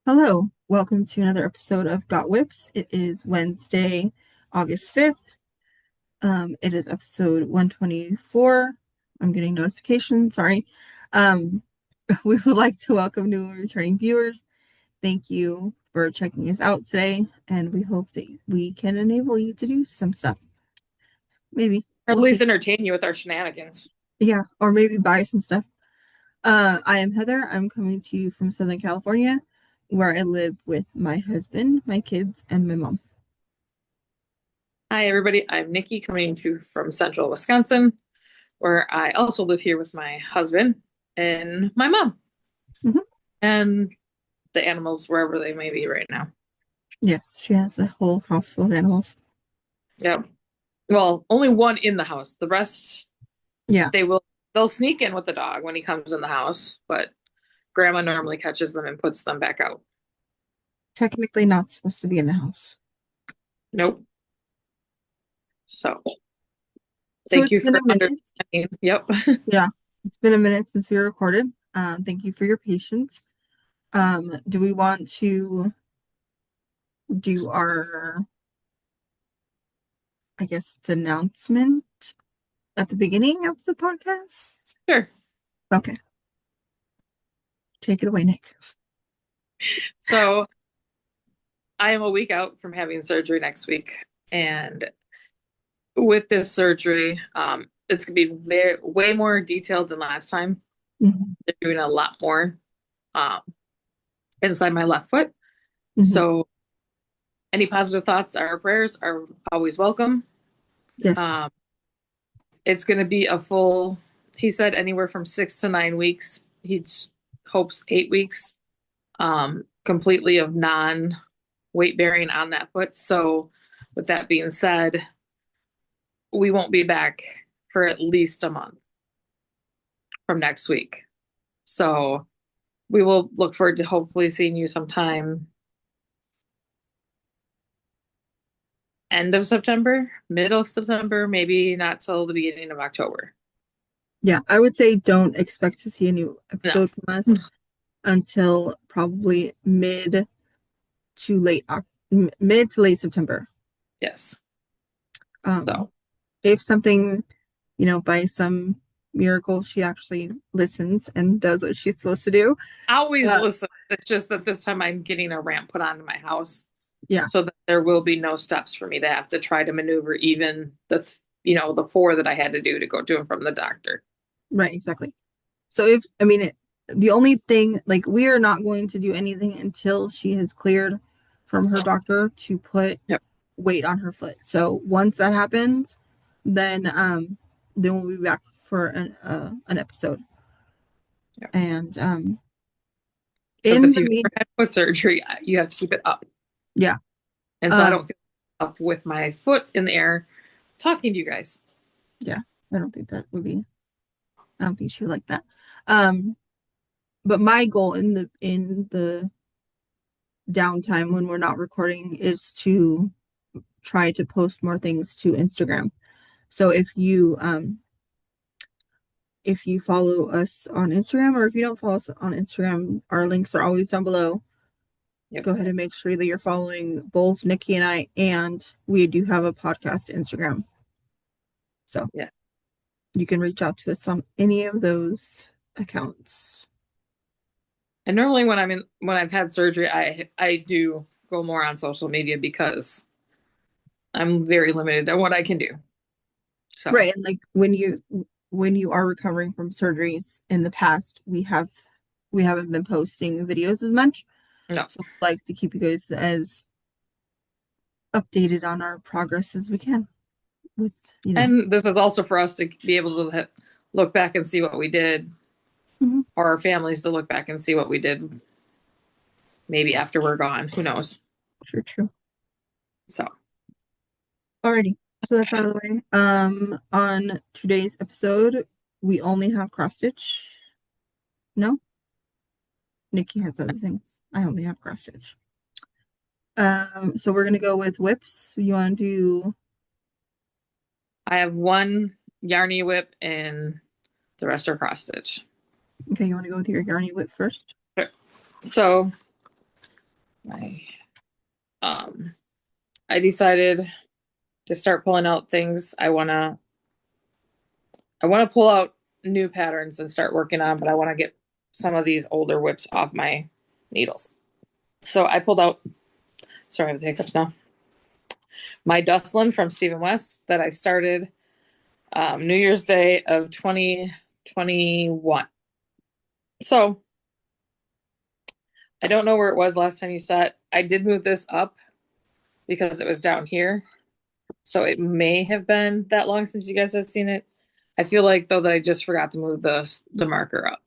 Hello, welcome to another episode of Got Whips. It is Wednesday, August 5th. It is episode 124. I'm getting notifications, sorry. Um, we would like to welcome new and returning viewers. Thank you for checking us out today, and we hope that we can enable you to do some stuff. Maybe. Or at We'll see. least entertain you with our shenanigans. Yeah, or maybe buy some stuff. I am Heather. I'm coming to you from Southern California, where I live with my husband, my kids, and my mom. Hi, everybody. I'm Nicci coming to you from central Wisconsin, where I also live here with my husband and my mom Mhm. and the animals wherever they may be right now. Yes, she has a whole house full of animals. Yep. Well, only one in the house. The rest, Yeah, they will they'll sneak in with the dog when he comes in the house, but grandma normally catches them and puts them back out. technically not supposed to be in the house. Nope. So So thank it's you been for a minute. understanding. Yep. Yeah, it's been a minute since we recorded. Thank you for your patience. Do we want to do our, I guess, it's announcement at the beginning of the podcast? Sure. Okay, take it away, Nick. So I am a week out from having surgery next week. And with this surgery, it's gonna be way more detailed than last time. Hmm. They're doing a lot more um, inside my left foot. Hmm. So any positive thoughts or prayers are always welcome. Yes. Um, it's gonna be a full. He said anywhere from 6 to 9 weeks. He hopes 8 weeks, completely of non weight bearing on that foot. So, with that being said, we won't be back for at least a month from next week. So we will look forward to hopefully seeing you sometime end of September, middle of September, maybe not till the beginning of October. Yeah, I would say don't expect to see a new No. episode from us until probably mid to late September. Yes. Um, So if something, by some miracle she actually listens and does what she's supposed to do. I always Uh, listen. It's just that this time I'm getting a ramp put onto my house yeah, so that there will be no steps for me to have to try to maneuver even the four that I had to do to go to and from the doctor. right, exactly. So the only thing, like, we are not going to do anything until she has cleared from her doctor to put Yep. weight on her foot. So once that happens, then we'll be back for an episode. Yep. And Because in if the you've mean, ever had foot surgery, you have to keep it up. yeah, And so I um, don't feel up with my foot in the air talking to you guys. yeah, I don't think that would be. I don't think she would like that. Um, but my goal in the downtime when we're not recording is to try to post more things to Instagram. So if you follow us on Instagram, or if you don't follow us on Instagram, our links are always down below. Yep. Go ahead and make sure that you're following both Nicci and I, and we do have a podcast Instagram. So Yeah. you can reach out to us on any of those accounts. And normally when I've had surgery, I do go more on social media because I'm very limited on what I can do. So Right. And like when you are recovering from surgeries in the past, we haven't been posting videos as much. no. So we'd like to keep you guys as updated on our progress as we can with. And this is also for us to be able to look back and see what we did, Mhm. or our families to look back and see what we did maybe after we're gone. Who knows? True, true. So Alrighty. So that's out of the way. On today's episode, we only have cross stitch. No, Nicci has other things. I only have cross stitch. So we're gonna go with whips. You want to do? I have one yarny whip and the rest are cross stitch. Okay, you want to go with your yarny whip first? So I um I decided to start pulling out things I wanna pull out new patterns and start working on, but I want to get some of these older whips off my needles. So I pulled out, sorry, I have the hiccups now. My Dustland from Stephen West that I started New Year's Day of 2021. So I don't know where it was last time you saw it. I did move this up because it was down here. So it may have been that long since you guys have seen it. I feel like though that I just forgot to move the marker up.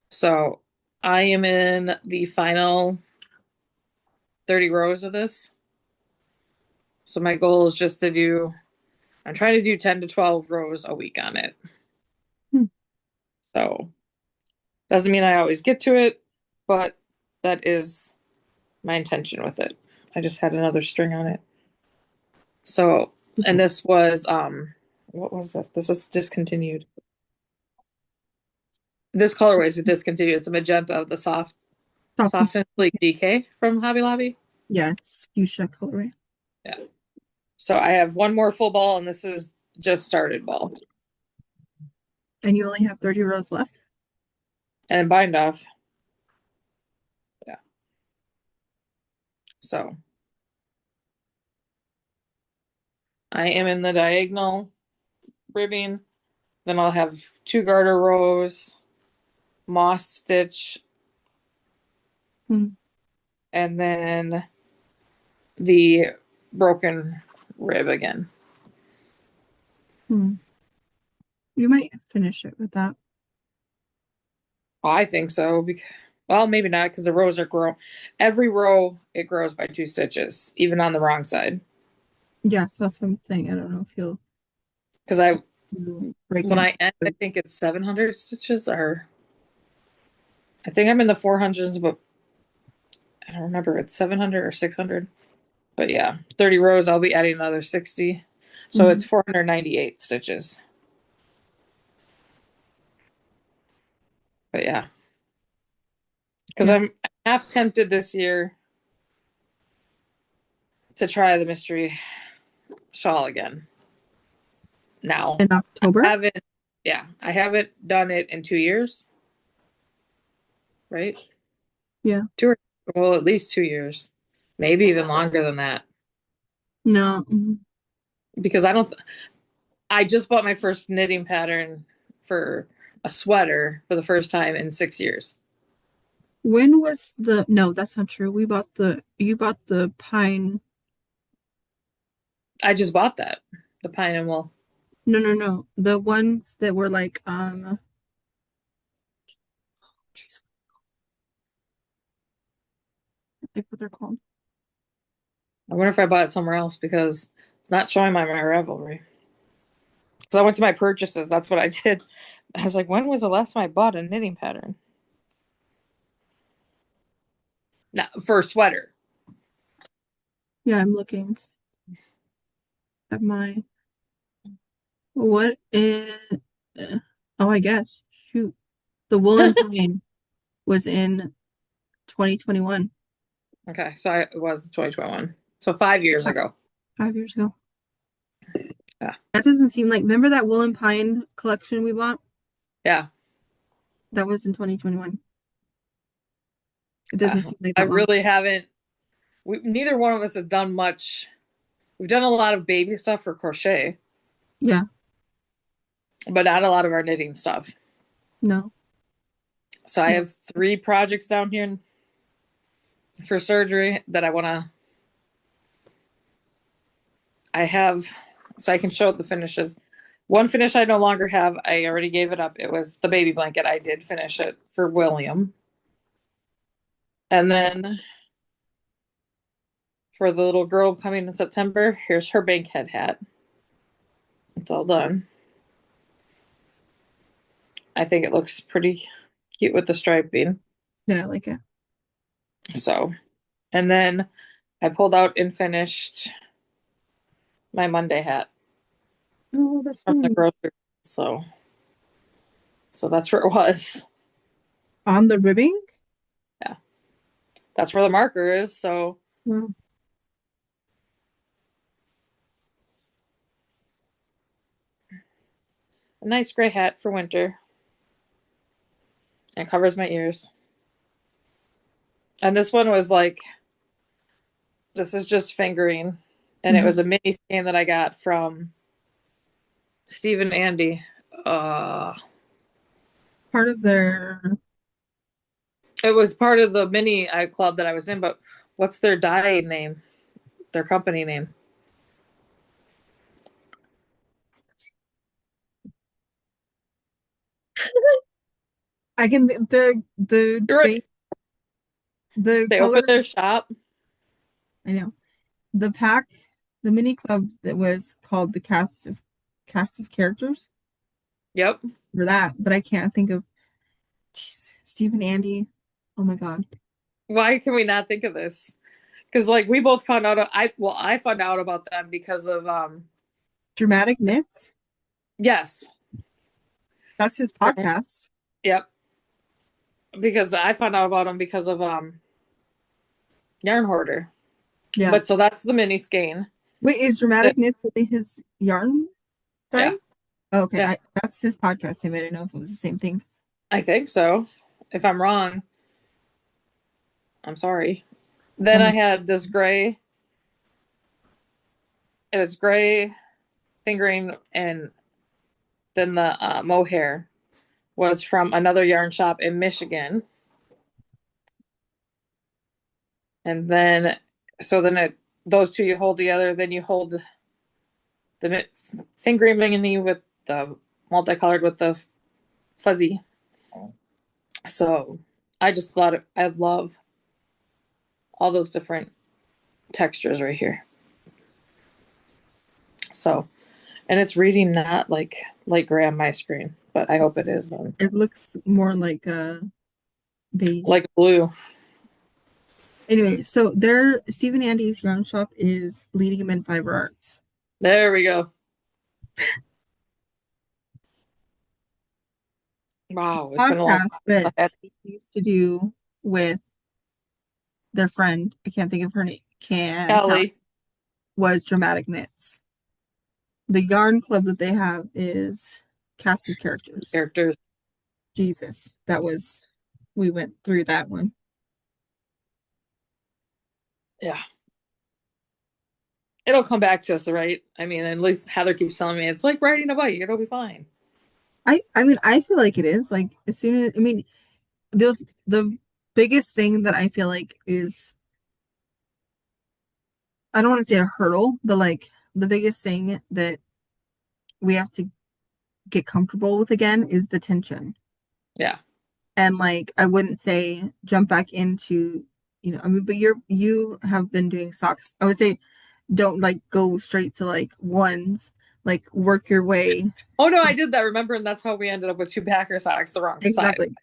So I am in the final 30 rows of this. So my goal is just to I'm trying to do 10 to 12 rows a week on it. Hmm. So doesn't mean I always get to it, but that is my intention with it. I just had another string on it. So, and this was, what was this? This is discontinued. This colorway is discontinued. It's a magenta of the Top. soft and sleek DK from Hobby Lobby. Yeah, it's fuchsia colorway. Yeah. So I have one more full ball, and this is just started ball And you only have 30 rows left? and bind off. Yeah. So I am in the diagonal ribbing. Then I'll have 2 garter rows, moss stitch, Hmm. and then the broken rib again. Hmm. You might finish it with that. I think so. Well, maybe not because the rows are grow. Every row it grows by 2 stitches, even on the wrong side. Yeah, so that's what I'm saying. I don't know if you'll Because break when I it. end, I think it's 700 stitches, or I think I'm in the 400s, but I don't remember. It's 700 or 600. But yeah, 30 rows. I'll be adding another 60, so Mhm. it's 498 stitches. But yeah, because Yeah. I'm half tempted this year to try the mystery shawl again. Now, In October? haven't, yeah, I haven't done it in 2 years, right? Yeah. Two or, well, at least 2 years, maybe even longer than that. No. Because I just bought my first knitting pattern for a sweater for the first time in 6 years. When was the no, that's not true. You bought the pine. I just bought that, the pine and wool. No, no, no. The ones that were like jeez, I think what they're called. I wonder if I bought it somewhere else because it's not showing my Ravelry. Because I went to my purchases. That's what I did. I was like, when was the last time I bought a knitting pattern? Now, for a sweater. Yeah, I'm looking at my what is oh, I guess. Shoot. The Woolen Pine was in 2021. Okay, so it was 2021. So 5 years Fi- ago. 5 years ago. Yeah. That doesn't seem like, remember that Woolen Pine collection we bought? Yeah. That was in 2021. It doesn't seem like I that long. really haven't, neither one of us has done much. We've done a lot of baby stuff for crochet, Yeah, but not a lot of our knitting stuff. no. So I No. have 3 projects down here for surgery that I have, so I can show the finishes. One finish I no longer have. I already gave it up. It was the baby blanket. I did finish it for William. And then for the little girl coming in September, here's her bankhead hat. It's all done. I think it looks pretty cute with the striping. Yeah, I like it. So, and then I pulled out and finished my Monday hat Oh, that's from the nice. grocery. So, so that's where it was. On the ribbing? Yeah. that's where the marker is. So Wow. a nice gray hat for winter. It covers my ears. And this one was like, this is just fingering. And it Mhm. was a mini skein that I got from Steve and Andy. Uh, Part of their, it was part of the mini club that I was in, but what's their dye name? Their company name? I can the You're right. base the They color. opened their shop. I know the pack, the mini club that was called the cast of characters Yep. for that, but I can't think of. Jeez, Steve and Andy. Oh my God, Why can we not think of this? Because like we both found out. I found out about them because of Dramatic Knits. yes. That's his podcast. Yep. Because I found out about them because of Yarn Hoarder. Yeah. But so that's the mini skein. Wait, is The- Dramatic Knits really his yarn yeah. thing? Okay, Yeah. that's his podcast name. I didn't know if it was the same thing. I think so. If I'm wrong, I'm sorry. Oh Then I my, had this gray. It was gray fingering, and then the mohair was from another yarn shop in Michigan. And then, so then those two you hold together, then you hold the fingering mini with the multicolored with the fuzzy. So I just thought I love all those different textures right here. So, and it's reading not like light gray on my screen, but I hope it is it looks more like beige. like blue. Anyway, so their Stephen Andy's yarn shop is Leading Him in Fiber Arts. There we go. Wow, it's been a long Podcast that time. Steve used to do with their friend, I can't think of her name, can't count, Ellie was Dramatic Knits. The yarn club that they have is Cast of Characters. characters. Jesus, we went through that one. Yeah. It'll come back to us, right? I mean, at least Heather keeps telling me it's like riding a bike. It'll be fine. I mean, I feel like it is. Like, as soon as, I mean, the biggest thing that I feel like is, I don't want to say a hurdle, but like the biggest thing that we have to get comfortable with again is the tension. Yeah. And like I wouldn't say jump back into, I mean, but you have been doing socks. I would say don't like go straight to like ones, like work your way. Oh no, I did that. Remember, and that's how we ended up with two Packer socks the wrong size. Exactly.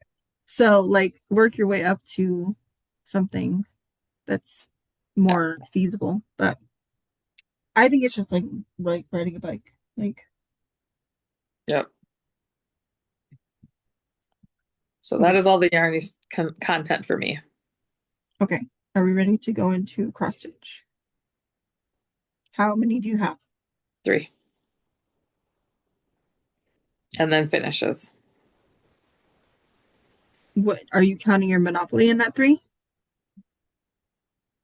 So like work your way up to something that's Yeah. more feasible. But I think it's just like riding a bike. Like, Yep. So that okay, is all the yarny content for me. okay. Are we ready to go into cross stitch? How many do you have? 3. And then finishes. What are you counting your Monopoly in that three?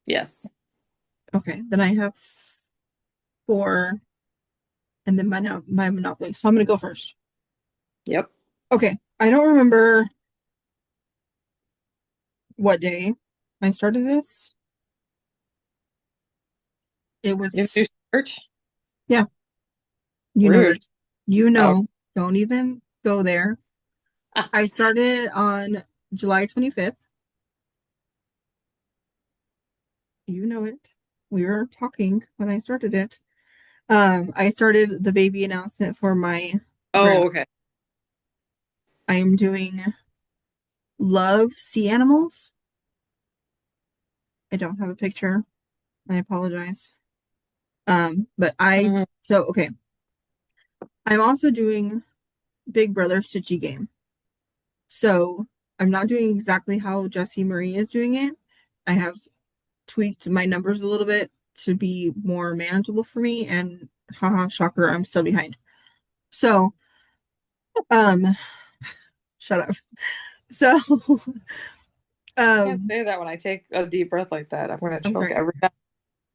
Yes. Okay, then I have four, and then my Monopoly. So I'm gonna go first. Yep. Okay, I don't remember what day I started this. It You do was, start? yeah, you know Rude. this. You Oh. know, don't even go there. I started on July 25th. You know it. We were talking when I started it. I started the baby announcement for my Oh, grandma. okay. I am doing Love Sea Animals. I don't have a picture. I apologize. But Mhm. okay. I'm also doing Big Brother Stitchy Game. So I'm not doing exactly how Jessie Marie is doing it, I have tweaked my numbers a little bit to be more manageable for me, and haha, shocker, I'm still behind. So, um, shut up. So, Can't um, say that when I take a deep breath like that. I'm gonna I'm choke sorry. every time.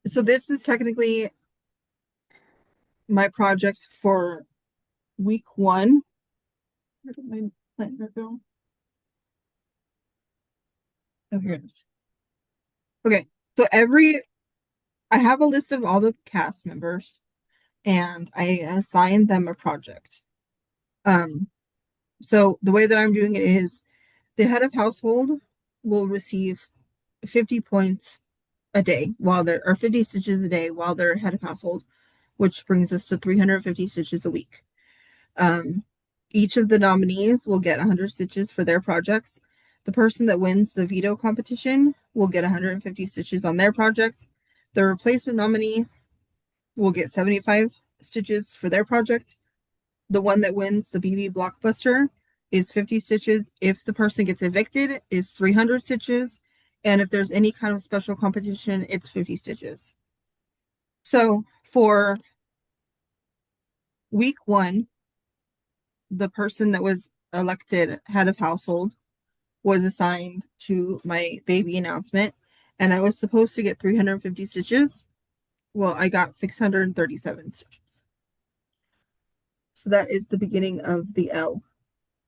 So this is technically my project for week one. Where did my planner go? Oh, here it is. Okay, so I have a list of all the cast members, and I assign them a project. Um, so the way that I'm doing it is the head of household will receive 50 points a day while they're, or 50 stitches a day while they're head of household, which brings us to 350 stitches a week. Um, each of the nominees will get 100 stitches for their projects. The person that wins the veto competition will get 150 stitches on their project. The replacement nominee will get 75 stitches for their project. The one that wins the BB Blockbuster is 50 stitches. If the person gets evicted, is 300 stitches. And if there's any kind of special competition, it's 50 stitches. So for week one, the person that was elected head of household was assigned to my baby announcement, and I was supposed to get 350 stitches. Well, I got 637 stitches. So that is the beginning of the L.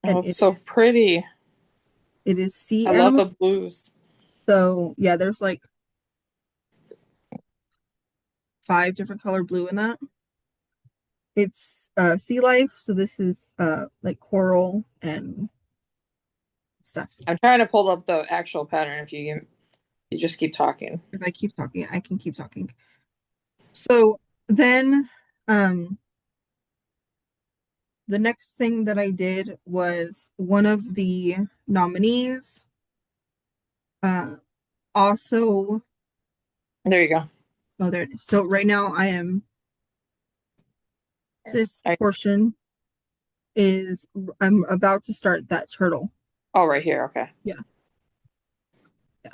Oh, And it's so pretty. it is I love CM. the blues. So yeah, there's like 5 different color blue in that. It's sea life, so this is like coral and stuff. I'm trying to pull up the actual pattern if you just keep talking. If I keep talking, I can keep talking. So then um the next thing that I did was one of the nominees uh also, There you go. oh, there it is. So right now I am, this I, portion is, I'm about to start that turtle. oh, right here. Okay. Yeah, yeah,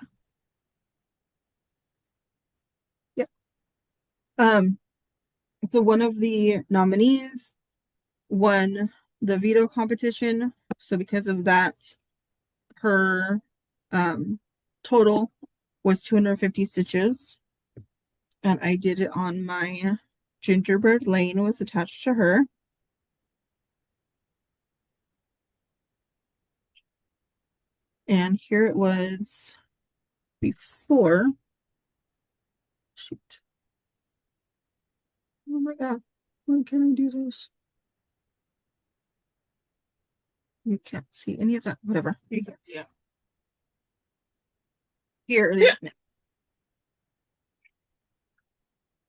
yeah. Um, so one of the nominees won the veto competition. So because of that, her um total was 250 stitches. And I did it on my gingerbread lane was attached to her. And here it was before. Shoot. Oh my God. Why can't I do this? You can't see any of that. Whatever. You can't see it. Here it is now.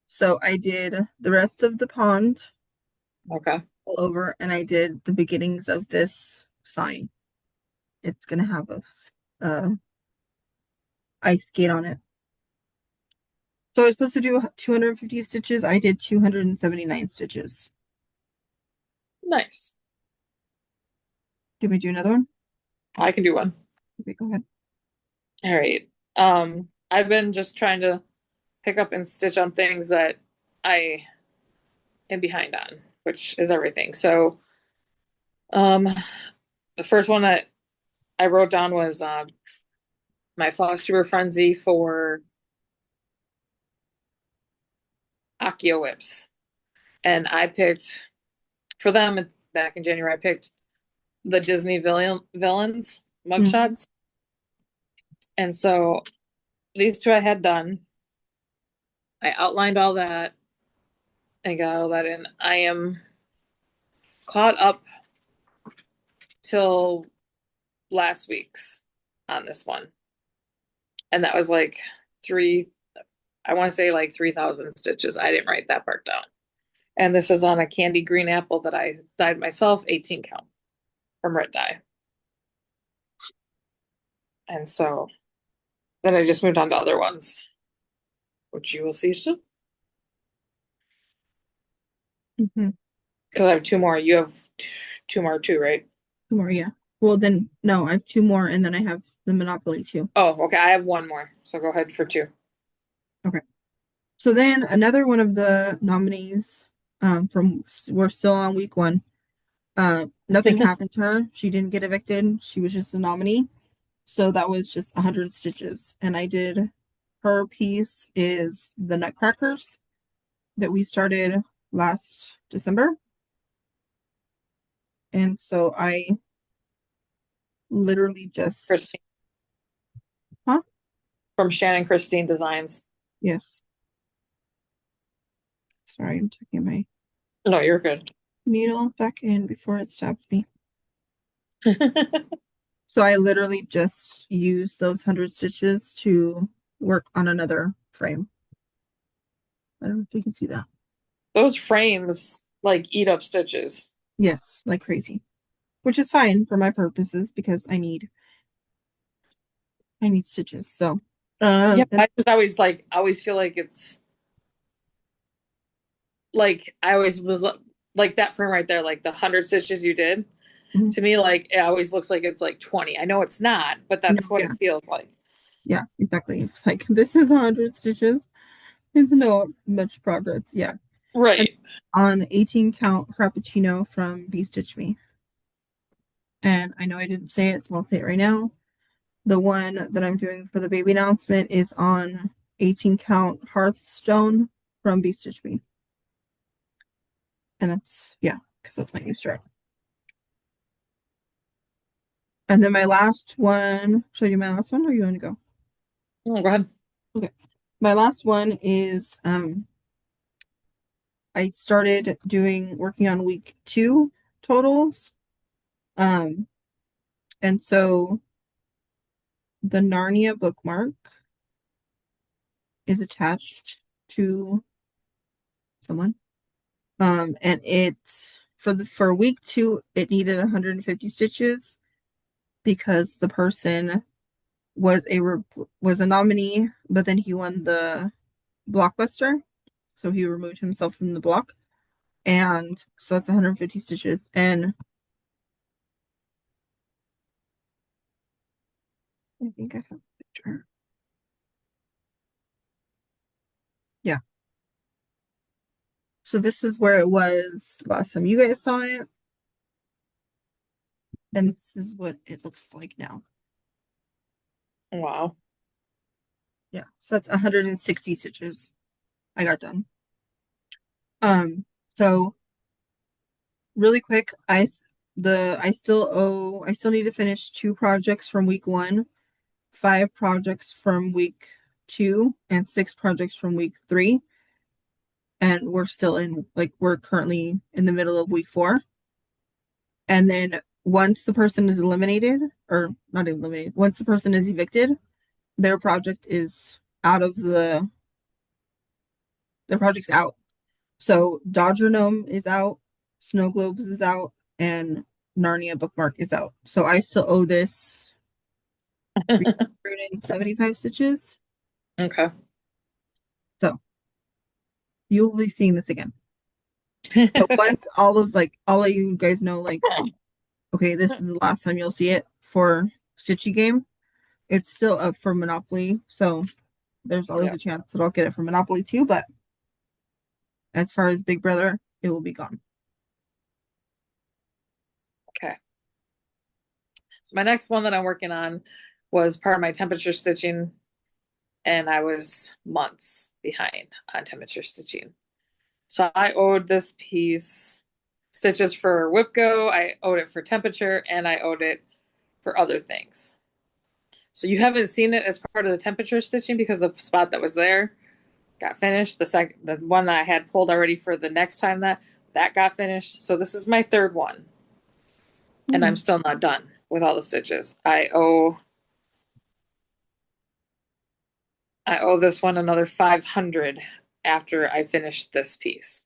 So I did the rest of the pond Okay. all over, and I did the beginnings of this sign. It's gonna have a ice skate on it. So I was supposed to do 250 stitches. I did 279 stitches. Nice. Did we do another one? I can do one. Okay, go ahead. All right. I've been just trying to pick up and stitch on things that I am behind on, which is everything. So, um, the first one that I wrote down was my floss tuber frenzy for Akio whips, and I picked for them back in January. I picked the Disney villains Mhm. mugshots, and so these two I had done. I outlined all that and got all that in. I am caught up till last week's on this one. And that was like three, I want to say like 3,000 stitches. I didn't write that part down. And this is on a candy green apple that I dyed myself, 18 count from red dye. And so then I just moved on to other ones, which you will see soon. Mhm. Because I have two more. You have two more too, right? More, yeah. Well, then, no, I have two more, and then I have the Monopoly too. Oh, okay. I have one more. So go ahead for two. Okay. So then another one of the nominees from we're still on week one. Nothing happened to her. She didn't get evicted. She was just a nominee. So that was just 100 stitches. And I did her piece is the Nutcrackers that we started last December. And so I literally just, Christine huh? from Shannon Christine Designs. Yes. Sorry, I'm taking my No, you're good. needle back in before it stabs me. So I literally just used those 100 stitches to work on another frame. I don't know if you can see that. Those frames like eat up stitches. Yes, like crazy, which is fine for my purposes because I need stitches. So, Yeah, and I just always feel like it's like I always was like that frame right there, like the 100 stitches you did. mhm. To me, like it always looks like it's like 20. I know it's not, but No, that's what yeah, it feels like. yeah, exactly. It's like this is 100 stitches. It's no much progress. Yeah. And Right. on 18 count Frappuccino from Bee Stitch Me. And I know I didn't say it, so I'll say it right now. The one that I'm doing for the baby announcement is on 18 count Hearthstone from Bee Stitch Me. And that's, yeah, because that's my new start. And then my last one, show you my last one or you want to go? Oh, go ahead. Okay. My last one is I started working on week two totals. Um, and so the Narnia bookmark is attached to someone. And it's for week two, it needed 150 stitches because the person was a nominee, but then he won the blockbuster, so he removed himself from the block, and so that's 150 stitches. And I think I have a picture. Yeah. So this is where it was last time you guys saw it, and this is what it looks like now. Wow. Yeah. So that's 160 stitches I got done. So really quick, I still need to finish two projects from week one, five projects from week two, and six projects from week three. And we're currently in the middle of week four. And then once the person is eliminated, or not eliminated, once the person is evicted, their project is out of their project's out. So Dodger Gnome is out, Snow Globes is out, and Narnia Bookmark is out. So I still owe this 375 stitches. Okay. So you will be seeing this again. But once I'll let you guys know, like, okay, this is the last time you'll see it for Stitchy Game. It's still up for Monopoly, so there's always Yeah. a chance that I'll get it for Monopoly too. But as far as Big Brother, it will be gone. Okay. So my next one that I'm working on was part of my temperature stitching, and I was months behind on temperature stitching. So I owed this piece stitches for whip go, I owed it for temperature, and I owed it for other things. So you haven't seen it as part of the temperature stitching because the spot that was there got finished. The one that I had pulled already for the next time that got finished. So this is my third one, and I'm Hmm. still not done with all the stitches. I owe this one another 500 after I finish this piece.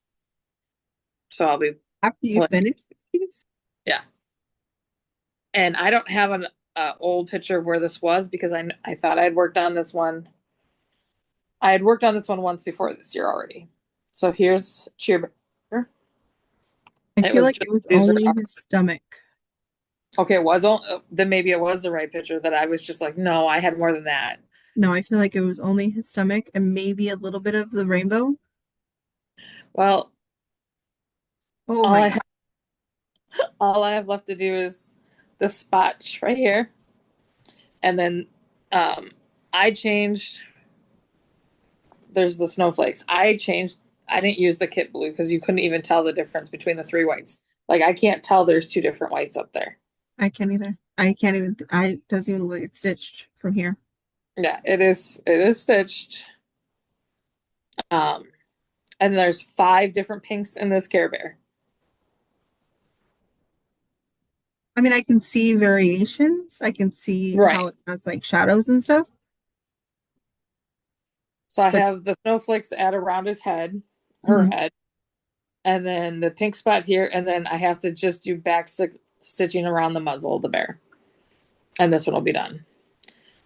So I'll be After you pulling, finish this piece, yeah. And I don't have an old picture of where this was because I thought I had worked on this one. I had worked on this one once before this year already. So here's Cheer. I It feel was like just it was these only his stomach. Okay, then maybe it was the right picture that I was just like, no, I had more than that. No, I feel like it was only his stomach and maybe a little bit of the rainbow. Well, Oh all my I God. have, all I have left to do is this spot right here, and then um, I changed. There's the snowflakes. I changed. I didn't use the kit blue because you couldn't even tell the difference between the three whites. Like I can't tell there's two different whites up there. I can't either. I can't even, I doesn't even look like it's stitched from here. Yeah, it is. It is stitched. Um, and there's five different pinks in this Care Bear. I mean, I can see variations. I can see Right. how it has like shadows and stuff, So I but have the snowflakes to add around his head, her mhm. head, and then the pink spot here, and then I have to just do stitching around the muzzle of the bear, and this one will be done.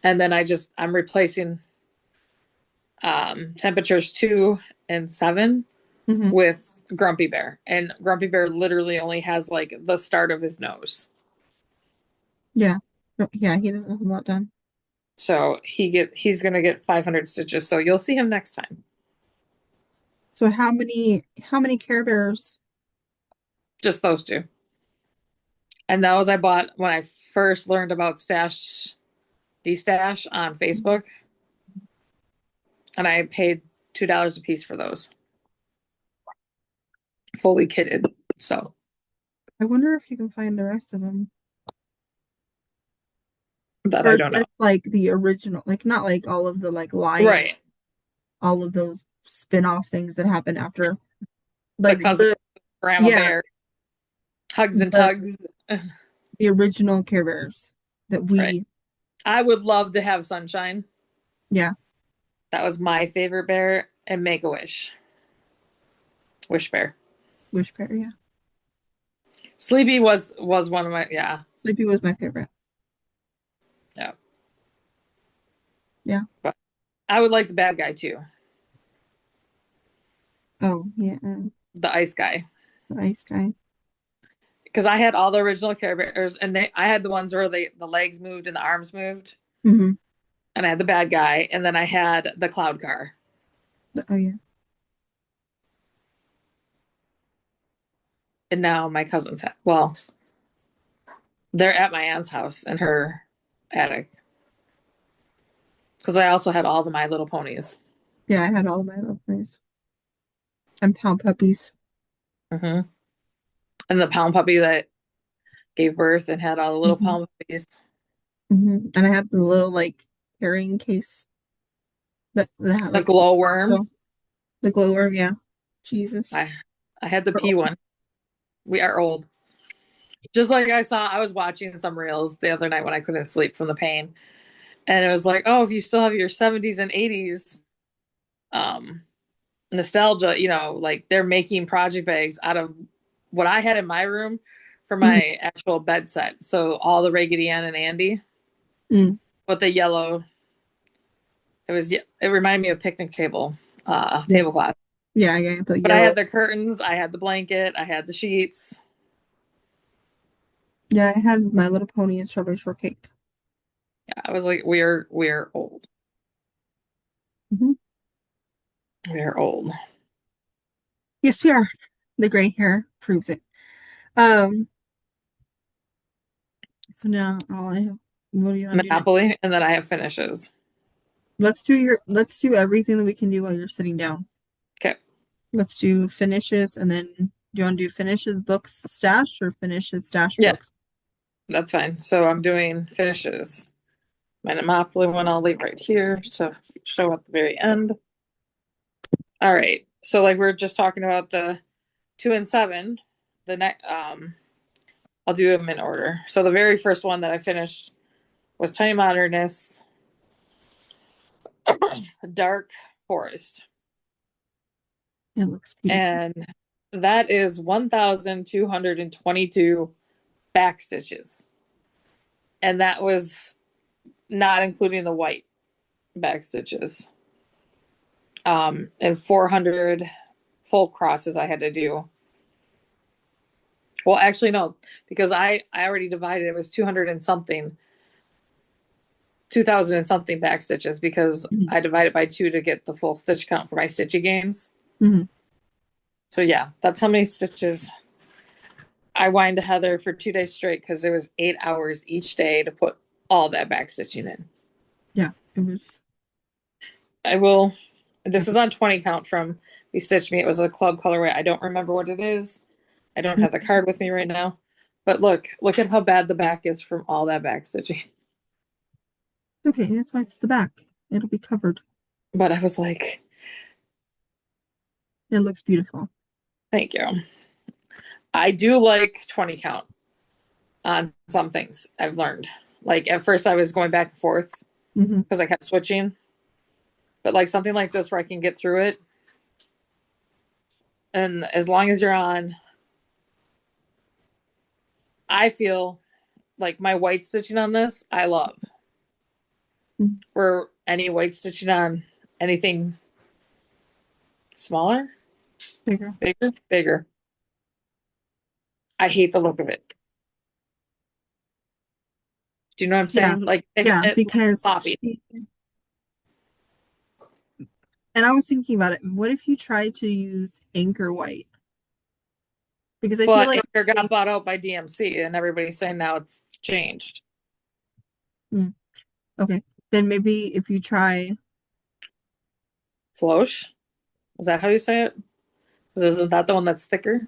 And then I'm replacing temperatures 2 and 7 Mhm. with Grumpy Bear, and Grumpy Bear literally only has like the start of his nose, Yeah. No, yeah, he doesn't have a lot done. so he's gonna get 500 stitches. So you'll see him next time. So how many Care Bears? Just those two, and those I bought when I first learned about Stash Destash on Facebook, and I paid $2 a piece for those, fully kitted. So I wonder if you can find the rest of them. that Or I is don't know. this like the original, like not like all of the like line, Right, all of those spin-off things that happen after. the Like cousin Grandma yeah, Bear, hugs and the tugs. the original Care Bears that Right. we I would love to have Sunshine. yeah, That was my favorite bear, and Make a Wish Bear. Wish Bear, yeah. Sleepy was one of my, yeah, Sleepy was my favorite. yeah. Yeah. But I would like the bad guy too, Oh, yeah. the ice guy, The ice guy. because I had all the original Care Bears, and I had the ones where the legs moved and the arms moved, Hmm. and I had the bad guy, and then I had the cloud car. Oh yeah. And now my cousin's well, they're at my aunt's house in her attic, because I also had all the My Little Ponies. Yeah, I had all of my little ponies. And pound puppies. Hmm. And the pound puppy that gave birth and had all the little Hmm. pound puppies. And I had the little like carrying case that had The like glowworm. the glow worm, yeah. Jesus. I I had the We're P old. one. We are old. Just like I was watching some reels the other night when I couldn't sleep from the pain. And it was like, oh, if you still have your 70s and 80s um nostalgia, like they're making project bags out of what I had in my room for Mhm. my actual bed set. So all the Raggedy Ann and Andy Mm. with the yellow, it reminded me of picnic Yeah. tablecloth. Yeah, yeah, the But I yellow. had the curtains, I had the blanket, I had the sheets. Yeah, I had My Little Pony and Strawberry Shortcake. I was like, we're old. Hmm. We're old. Yes, we are. The gray hair proves it. Um, so now all I have, what do you want to do next? Monopoly, and then I have finishes. Let's do everything that we can do while you're sitting down. Okay. Let's do finishes and then do you want to do finishes books stash or finishes stash Yeah, books? that's fine. So I'm doing finishes. My Monopoly one I'll leave right here to show at the very end. All right. So like we're just talking about the 2 and 7, the next I'll do them in order. So the very first one that I finished was Tiny Modernist Dark Forest. It looks beautiful. And that is 1,222 back stitches. And that was not including the white back stitches. And 400 full crosses I had to do Well, actually, no, because I already divided. It was 200 and something, 2,000 and something back stitches because Mhm. I divided by two to get the full stitch count for my stitchy games. Mhm. So yeah, that's how many stitches I whined to Heather for 2 days straight because there was 8 hours each day to put all that back stitching in. Yeah, it was I will. This is epic. on 20 count from We Stitched Me. It was a club colorway. I don't remember what it is. I don't have the Mhm. card with me right now. But look at how bad the back is from all that back stitching. Okay, that's why it's the back. It'll be covered. But I was like, It looks beautiful. thank you. I do like 20 count on some things I've learned. Like at first I was going back and forth Hmm. because I kept switching. But like something like this where I can get through it. And as long as you're on, I feel like my white stitching on this, I love. Where any white stitching on anything smaller, Bigger. bigger. I hate the look of it. Do you know what I'm Yeah, saying? Like yeah, it looks because sloppy. and I was thinking about it. What if you try to use anchor white? Because I feel But like it got bought out by DMC and everybody's saying now it's changed. Hmm, okay, then maybe if you try, Floche? Is that how you say it? Isn't that the one that's thicker?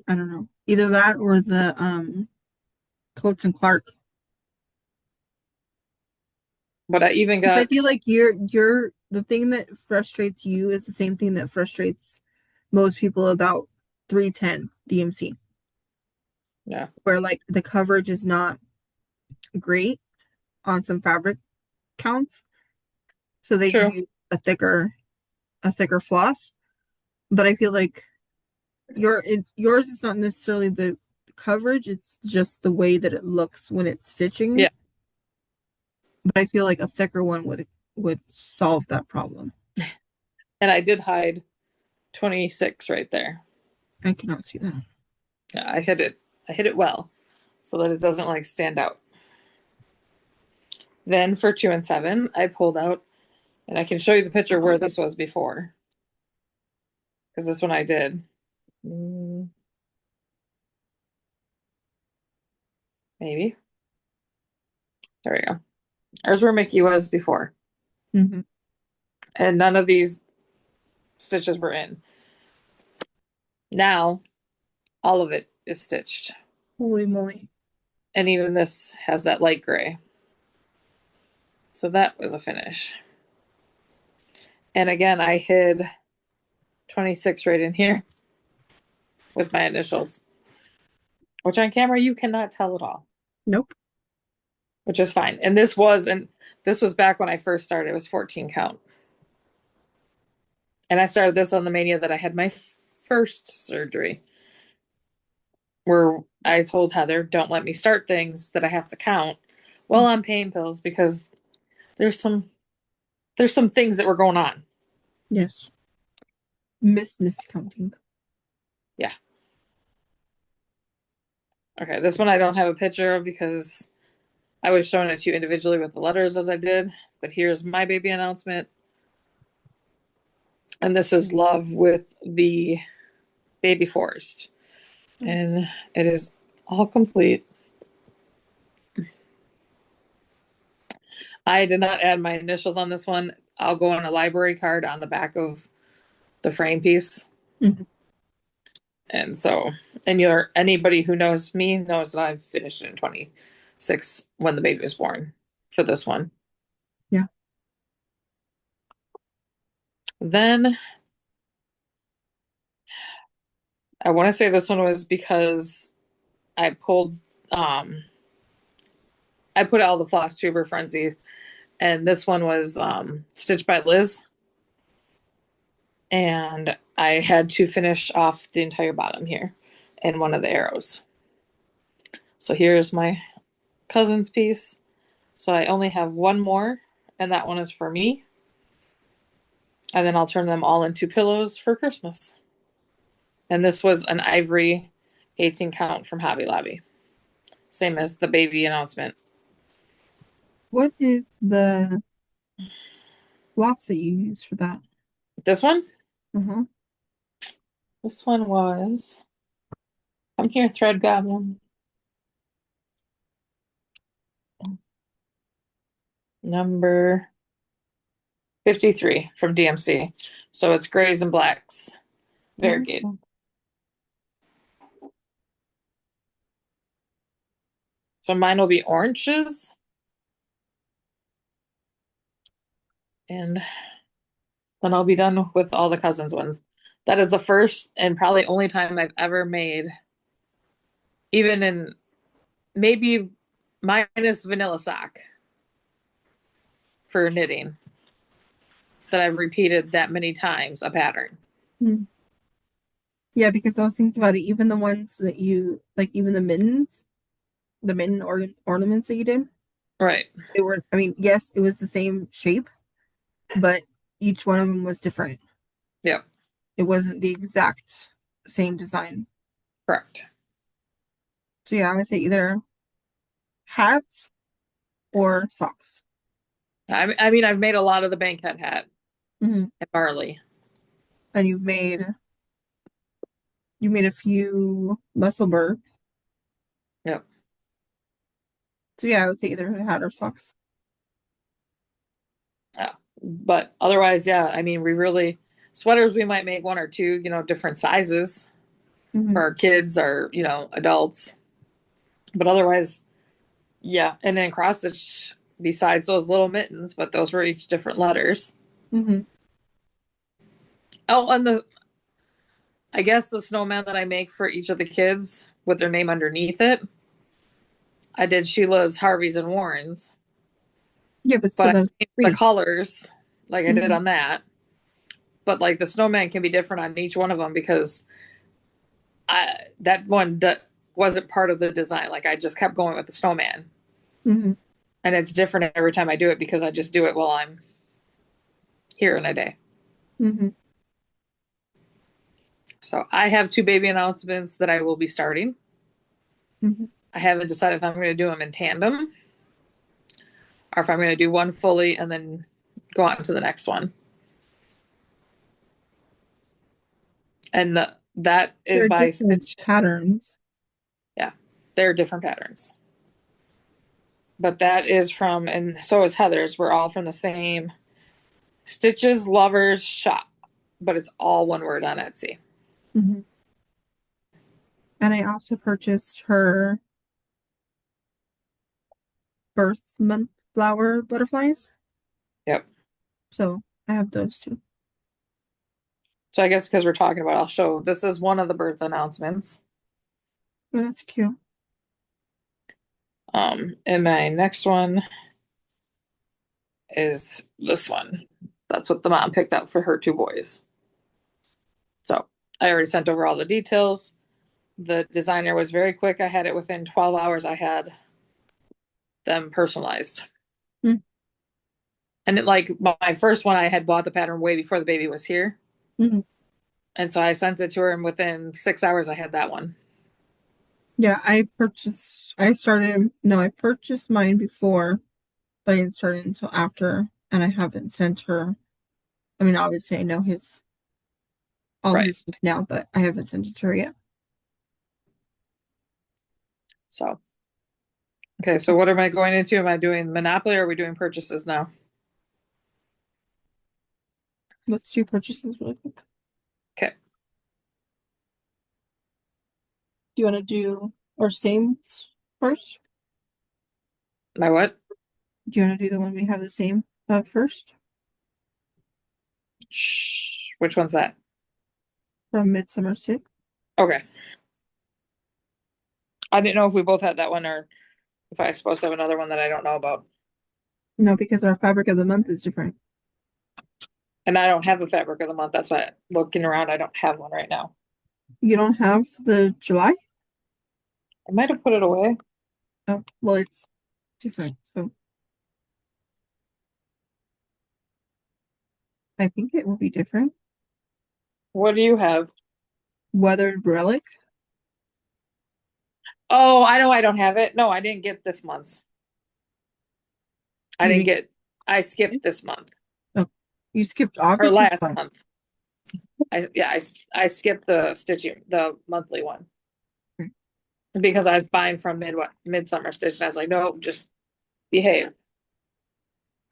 I don't know, either that or the Coats and Clark. But I even Because I got, feel like you're the thing that frustrates you is the same thing that frustrates most people about 310 DMC, yeah, where like the coverage is not great on some fabric counts, so they true. use a thicker floss. But I feel like yours is not necessarily the coverage, it's just the way that it looks when it's stitching. Yeah. But I feel like a thicker one would solve that problem. And I did hide 26 right there. I cannot see that. Yeah, I hit it. I hit it well so that it doesn't like stand out. Then for 2 and 7, I pulled out, and I can show you the picture where this was before because this one I did. Mm, maybe. There we go. There's where Mickey was before. Hmm. And none of these stitches were in. Now, all of it is stitched. Holy moly. And even this has that light gray. So that was a finish. And again, I hid 26 right in here with my initials, which on camera you cannot tell at all, Nope. which is fine. And this was back when I first started. It was 14 count. And I started this on the mania that I had my first surgery, where I told Heather, don't let me start things that I have to count while I'm pain pills because there's some things that were going on. Yes. Miscounting. Yeah. Okay, this one I don't have a picture of because I was showing it to you individually with the letters as I did. But here's my baby announcement. And this is Love with the Baby Forest. And it is all complete. I did not add my initials on this one. I'll go on a library card on the back of the frame piece. Mhm. And so, and you're anybody who knows me knows that I've finished in 26 when the baby was born for this one. Yeah. Then I want to say this one was because I pulled I put all the floss tuber frenzy, and this one was stitched by Liz, and I had to finish off the entire bottom here and one of the arrows. So here's my cousin's piece. So I only have one more, and that one is for me. And then I'll turn them all into pillows for Christmas. And this was an ivory. 18 count from Hobby Lobby. Same as the baby announcement. What is the lots that you use for that? This one? Uh-huh. This one was, come here, Thread Goblin. Number 53 from DMC. So it's grays and blacks. Variegated. Awesome. So mine will be oranges. And then I'll be done with all the cousins ones. That is the first and probably only time I've ever made, even in maybe minus vanilla sock for knitting, that I've repeated that many times a pattern. Hmm. Yeah, because I was thinking about it, even the ones that you like, even the mittens, the mitten ornaments that you did, Right. they were, I mean, yes, it was the same shape, but each one of them was different. Yep. It wasn't the exact same design. Correct. So yeah, I would say either hats or socks. I mean, I've made a lot of the Bankhead hat Hmm. and Barley. And you made a few muscle birds. Yep. So yeah, I would say either hat or socks. Yeah. But otherwise, yeah, I mean, we really, sweaters, we might make one or two, different sizes Hmm. for our kids or, adults. But otherwise, yeah. And then cross stitch besides those little mittens, but those were each different letters. Hmm. Oh, and I guess the snowman that I make for each of the kids with their name underneath it, I did Sheila's, Harvey's, and Warren's, Yeah, but but still I those changed the three. colors like I did Hmm. on that. But like the snowman can be different on each one of them because that one wasn't part of the design. Like I just kept going with the snowman, Hmm. and it's different every time I do it because I just do it while I'm here in a day. Hmm. So I have two baby announcements that I will be starting. Hmm. I haven't decided if I'm going to do them in tandem or if I'm going to do one fully and then go on to the next one. And that is They're by different Stitch. patterns. Yeah, they're different patterns. But that is from, and so is Heather's. We're all from the same Stitches Lovers shop, but it's all one word on Etsy. Hmm. And I also purchased her birth month flower butterflies. Yep. So I have those too. So I guess because we're talking about, I'll show this is one of the birth announcements. Oh, that's cute. And my next one is this one. That's what the mom picked up for her two boys. So I already sent over all the details. The designer was very quick. I had it within 12 hours. I had them personalized. And like my first one, I had bought the pattern way before the baby was here. Mm-hmm. And so I sent it to her, and within 6 hours, I had that one. Yeah, I purchased mine before, but I didn't start it until after, and I haven't sent her. I mean, obviously, I know all Right. his stuff now, but I haven't sent it to her yet. So, okay. So, what am I going into? Am I doing Monopoly or are we doing purchases now? Let's do purchases really quick. Okay. Do you want to do our same first? My what? Do you want to do the one we have the same first Shh. Which one's that? from Midsummer Six? Okay. I didn't know if we both had that one or if I was supposed to have another one that I don't know about. No, because our fabric of the month is different. And I don't have a fabric of the month. That's why looking around, I don't have one right now. You don't have the July? I might have put it away. Oh, well, it's different. So I think it will be different. What do you have? Weathered relic. Oh, I know I don't have it. No, I didn't get this month's. I You didn't didn't get, I get it? skipped this month Oh, you skipped or August or last July? month. I skipped the stitching, the monthly one Okay. because I was buying from Midsummer Stitch and I was like, no, just behave.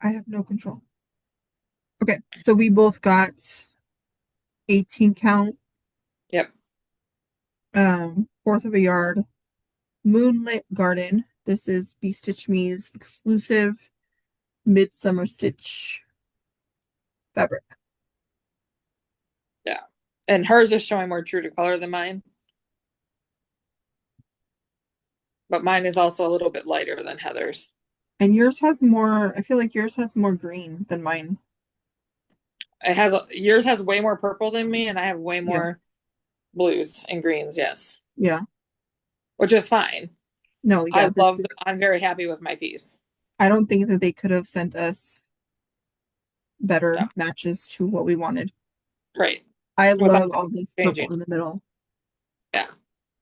I have no control. Okay, so we both got 18 count, Yep. fourth of a yard, Moonlit Garden. This is Be Stitch Me's exclusive Midsummer Stitch fabric. Yeah. And hers is showing more true to color than mine, but mine is also a little bit lighter than Heather's. And yours has more, I feel like yours has more green than mine. Yours has way more purple than me, and I have way Yeah, more blues and greens, yes, yeah. which is fine. No, yeah, I'm very happy with my piece. I don't think that they could have sent us better No, matches to what we wanted. right. I Without love all this changing. purple in the middle. Yeah.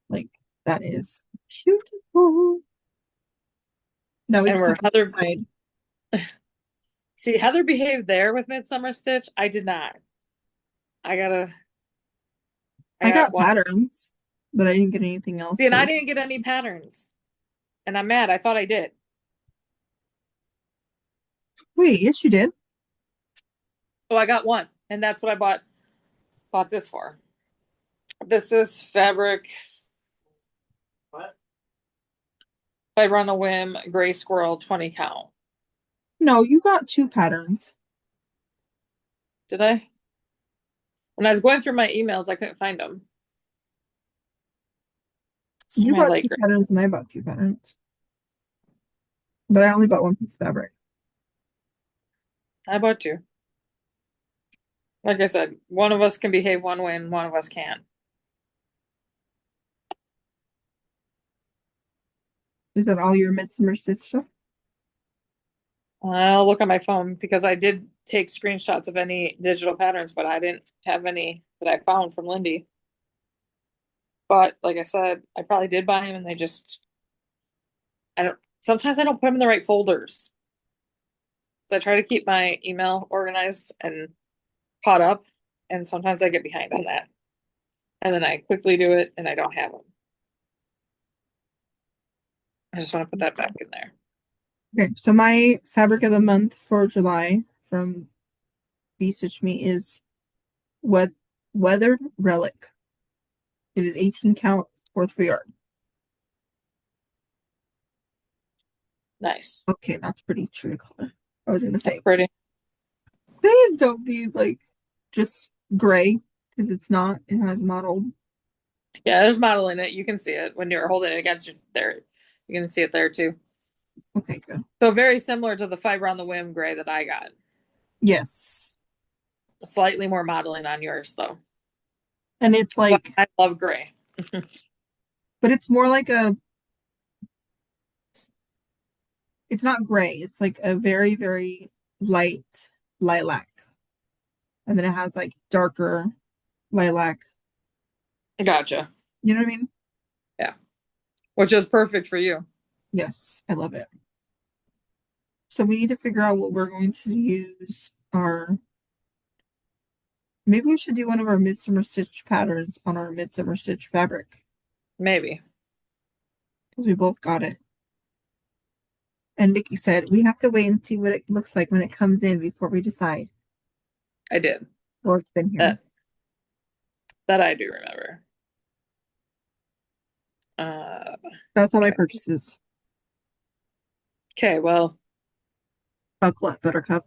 Like, that is beautiful. Now we And just have we're to Heather. decide. See, Heather behaved there with Midsummer Stitch. I did not. I gotta, I I got got one. patterns, but I didn't get anything else. See, and I So, didn't get any patterns. And I'm mad. I thought I did. wait, yes, you did. Oh, I got one. And that's what I bought this for. This is fabric by Run a Whim, Gray Squirrel, 20 count. No, you got two patterns. Did I? When I was going through my emails, I couldn't find them. You My bought light two gray. patterns and I bought two patterns. But I only bought one piece of fabric. I bought two. Like I said, one of us can behave one way and one of us can't. Is that all your Midsummer Stitch stuff? I'll look on my phone because I did take screenshots of any digital patterns, but I didn't have any that I found from Lindy. But like I said, I probably did buy them and they just, sometimes I don't put them in the right folders. So I try to keep my email organized and caught up, and sometimes I get behind on that. And then I quickly do it and I don't have them. I just want to put that back in there. Okay, so my fabric of the month for July from Be Stitch Me is Wet Weathered Relic. It is 18 count, fourth of a yard. Nice. Okay, that's pretty true to color. I was gonna That's say, pretty. please don't be like just gray because it's not. It has mottled. Yeah, there's model in it. You can see it when you're holding it against your there. You can see it there too. Okay, good. So very similar to the Fiber on the Whim gray that I got. Yes, Slightly more modeling on yours though. and it's But like, I love gray. but it's more like a. It's not gray. It's like a very, very light lilac, and then it has like darker lilac. Gotcha. You know what I mean? Yeah. Which is perfect for you. Yes, I love it. So we need to figure out what we're going to use our. Maybe we should do one of our Midsummer Stitch patterns on our Midsummer Stitch fabric Maybe. because we both got it. And Nicci said we have to wait and see what it looks like when it comes in before we decide. I did. Or it's been here. That that I do remember. Uh That's all my okay. purchases. Okay, well, Chocolate Buttercup.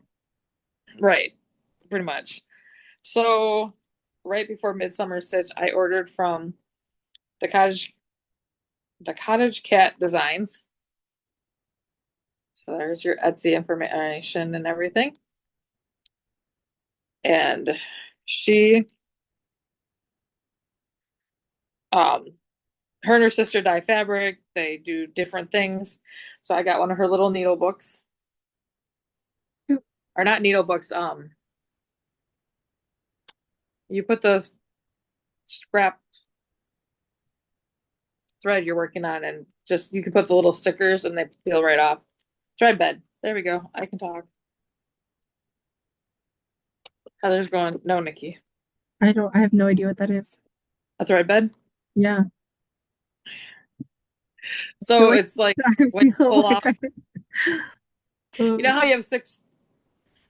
right. Pretty much. So right before Midsummer Stitch, I ordered from the cottage cat designs. So there's your Etsy information and everything. And she um her and her sister dye fabric. They do different things. So I got one of her little needle books. Or not needle books, you put those scrap thread you're working on, and just you can put the little stickers and they peel right off. Thread bed. There we go. I can talk. Heather's going, no, Nikki. I have no idea what that is. A thread bed. Yeah. I feel So like it's like I when you feel pull like off, I you know uh, how you have six,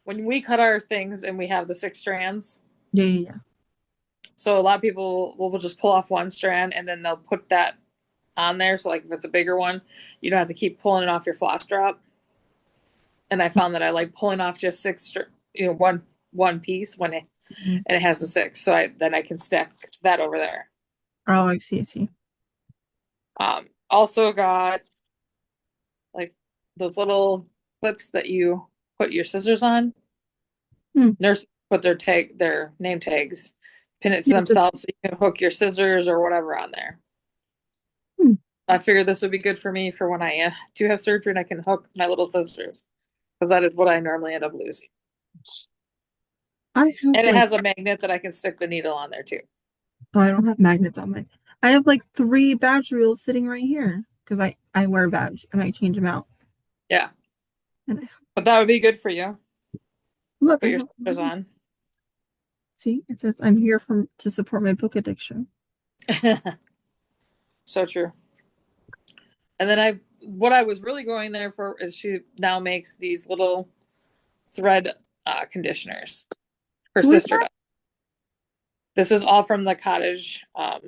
when we cut our things and we have the six strands. yeah, yeah, yeah. So a lot of people will just pull off one strand and then they'll put that on there. So like if it's a bigger one, you don't have to keep pulling it off your floss drop. And I found that I like pulling off just six, one piece when it Mhm. and it has the six. So I can stack that over there. Oh, I see, I see. Also got like those little clips that you put your scissors on. Hmm. Nurses put their name tags, pin it to Yeah, just themselves so you can hook your scissors or whatever on there. hmm. I figured this would be good for me for when I do have surgery and I can hook my little scissors because that is what I normally end up losing. I have And it like has a magnet that I can stick the needle on there too. oh, I don't have magnets on mine. I have like three badge reels sitting right here because I wear a badge and I change them out. Yeah, And I, but that would be good for you. look, I Put your have scissors on. see it says I'm here from to support my book addiction. So true. And then what I was really going there for is she now makes these little thread conditioners. Her Who is sister that? does. This is all from the cottage. Oh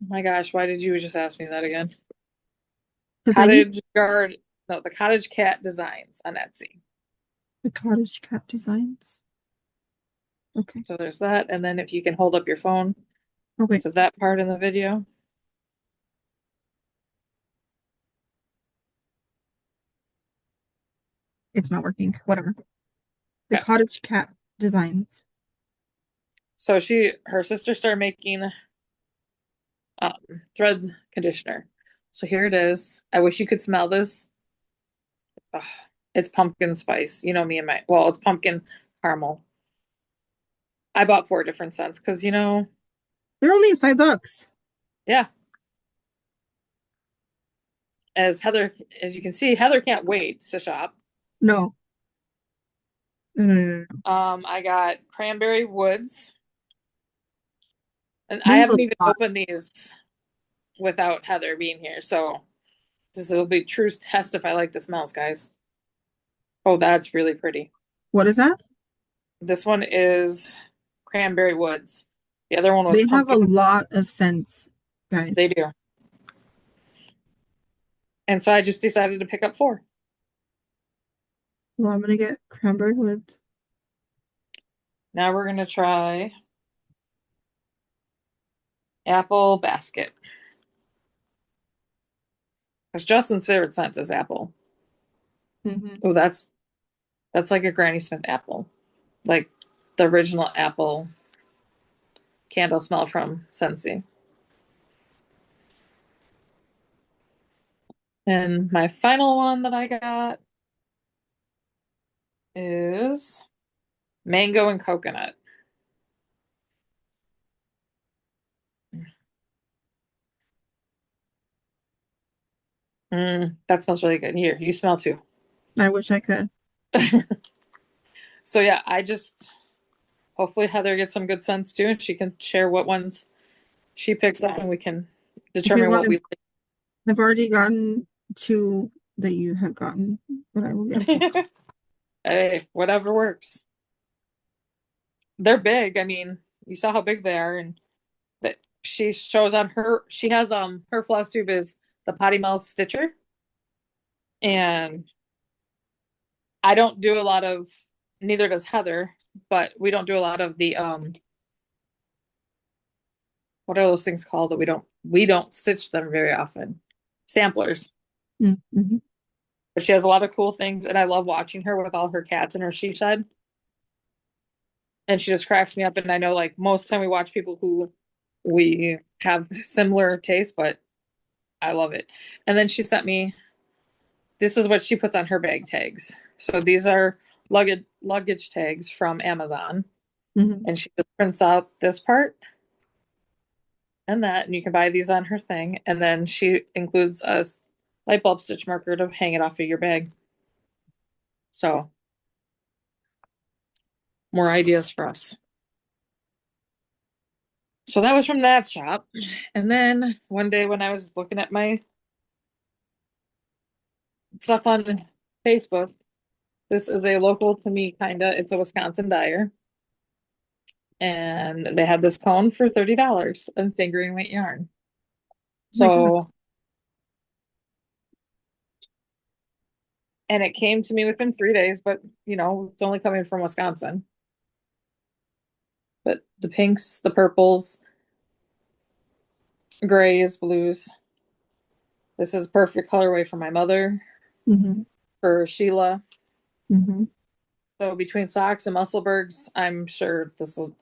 my gosh, why did you just ask me that again? Because I need Cottage guard, no, the cottage cat designs on Etsy. the cottage cat designs. Okay. So there's that. And then if you can hold up your phone Oh wait, to that part in the video. it's not working. Whatever. The Okay. cottage cat designs. So her sister started making um, thread conditioner. So here it is. I wish you could smell this. Ugh, it's pumpkin spice. You know me and well, it's pumpkin caramel. I bought four different scents because, They're only $5. yeah, as you can see, Heather can't wait to shop. No. No, no, no, no. I got cranberry woods, and I They have a haven't even lot. opened these without Heather being here. So this will be true test if I like the smells, guys. Oh, that's really pretty. What is that? This one is cranberry woods. The other one was They have a pumpkin. lot of scents, They guys. do. And so I just decided to pick up four. Well, I'm gonna get cranberry woods. Now we're gonna try apple basket. Because Justin's favorite scent is apple. Hmm. Oh, that's like a Granny Smith apple. Like the original apple candle smell from Scentsy. And my final one that I got is mango and coconut. That smells really good. Here, you smell too. I wish I could. So yeah, I just hopefully Heather gets some good scents too, and she can share what ones she picks up, and we can If you determine want, what we I've already gotten two that you have gotten, but I will get more. like. Hey, whatever works. They're big. I mean, you saw how big they are, and that she shows on her. She has her floss tube is the potty mouth stitcher, and I don't do a lot of. Neither does Heather, but we don't do a lot of the what are those things called that we don't stitch them very often. Samplers. Mm-hmm. But she has a lot of cool things, and I love watching her with all her cats in her she shed. And she just cracks me up. And I know, like, most of the time we watch people who we have similar tastes, but I love it. And then she sent me this is what she puts on her bag tags. So these are luggage tags from Amazon. Mm-hmm. And she just prints out this part and that, and you can buy these on her thing. And then she includes a light bulb stitch marker to hang it off of your bag. So more ideas for us. So that was from that shop. And then one day when I was looking at my stuff on Facebook, this is a local to me kinda. It's a Wisconsin dyer. And they had this cone for $30 of fingering weight yarn. Oh my God. So, and it came to me within 3 days, but it's only coming from Wisconsin. But the pinks, the purples, grays, blues. This is perfect colorway for my mother, Mm-hmm. for Sheila. Mm-hmm. So between socks and Musselbergs, I'm sure this will,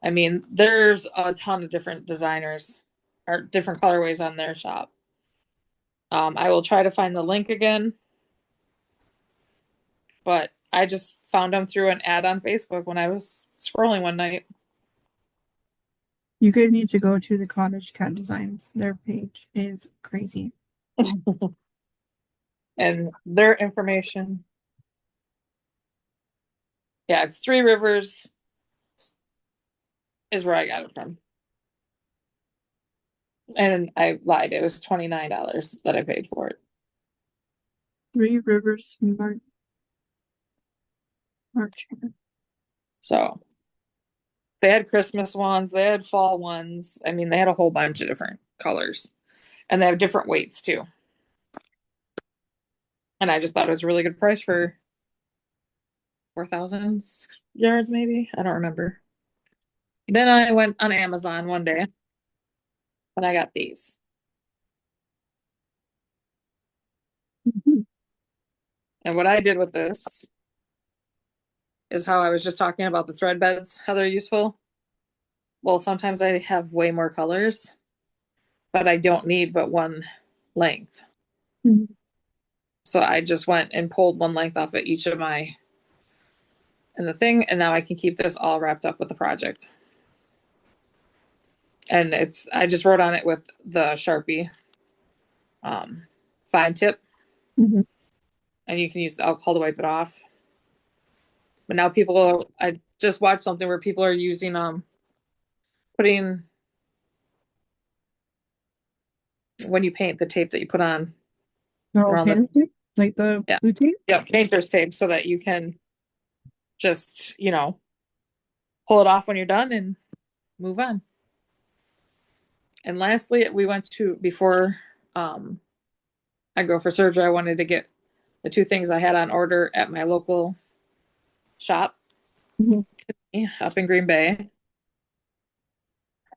I mean, there's a ton of different designers or different colorways on their shop. I will try to find the link again, but I just found them through an ad on Facebook when I was scrolling one night. You guys need to go to the Cottage Cat Designs. Their page is crazy. And their information, yeah, it's Three Rivers is where I got it from. And I lied. It was $29 that I paid for it. Three Rivers March. So they had Christmas ones, they had fall ones. I mean, they had a whole bunch of different colors. And they have different weights too. And I just thought it was a really good price for 4,000 yards, maybe. I don't remember. Then I went on Amazon one day and I got these. Mhm. And what I did with this is how I was just talking about the thread beds, how they're useful. Well, sometimes I have way more colors, but I don't need but one length. Mhm. So I just went and pulled one length off of each of my in the thing, and now I can keep this all wrapped up with the project. And I just wrote on it with the Sharpie um, fine tip, Mhm. and you can use the alcohol to wipe it off. But now I just watched something where people are using putting when you paint the tape that you put on No, around the, painter's tape? Like the yeah, blue tape? yeah, painter's tape so that you can just pull it off when you're done and move on. And lastly, we went to before um I go for surgery, I wanted to get the two things I had on order at my local shop Mhm. up in Green Bay.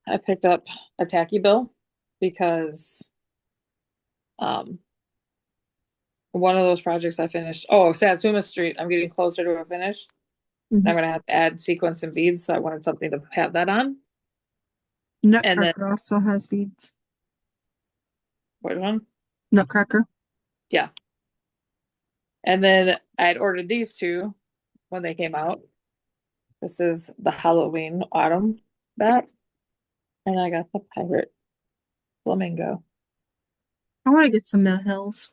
I picked up a tacky bill because um one of those projects I finished. Oh, Satsuma Street. I'm getting closer to a finish. I'm Mhm. gonna have to add sequins and beads, so I wanted something to have that on. And then Nutcracker also has beads. what one? Nutcracker. Yeah. And then I had ordered these two when they came out. This is the Halloween autumn bat, and I got the pirate flamingo. I want to get some Mill Hills.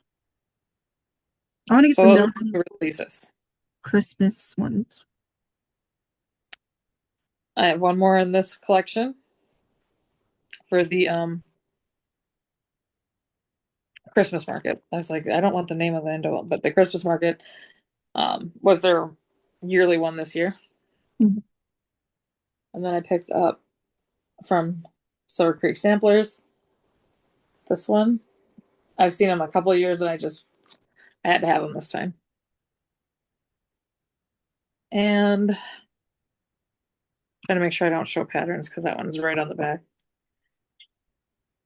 I want to get So the those Mill are Hills the releases. Christmas ones. I have one more in this collection for the Christmas market. I was like, I don't want the name of the Indo, but the Christmas market was their yearly one this year. Mhm. And then I picked up from Silver Creek Samplers this one. I've seen them a couple of years and I had to have them this time. And trying to make sure I don't show patterns because that one's right on the back.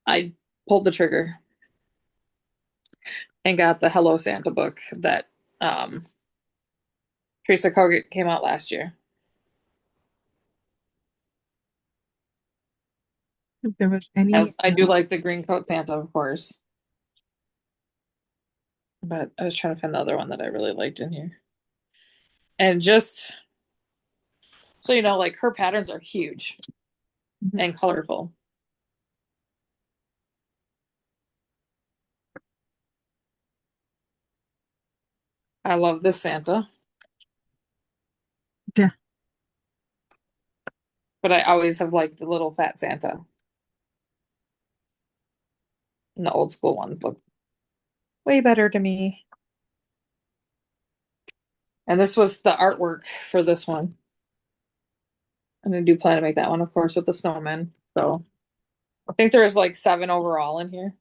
I pulled the trigger and got the Hello Santa book that Teresa Kogut came out last year. If there was any, I do like the green coat Santa, of course, but I was trying to find the other one that I really liked in here. And just so you know, like her patterns are huge Mhm. and colorful. I love this Santa, Yeah. but I always have liked the little fat Santa. And the old school ones look way better to me. And this was the artwork for this one. And I do plan to make that one, of course, with the snowman. So I think there is like 7 overall in here.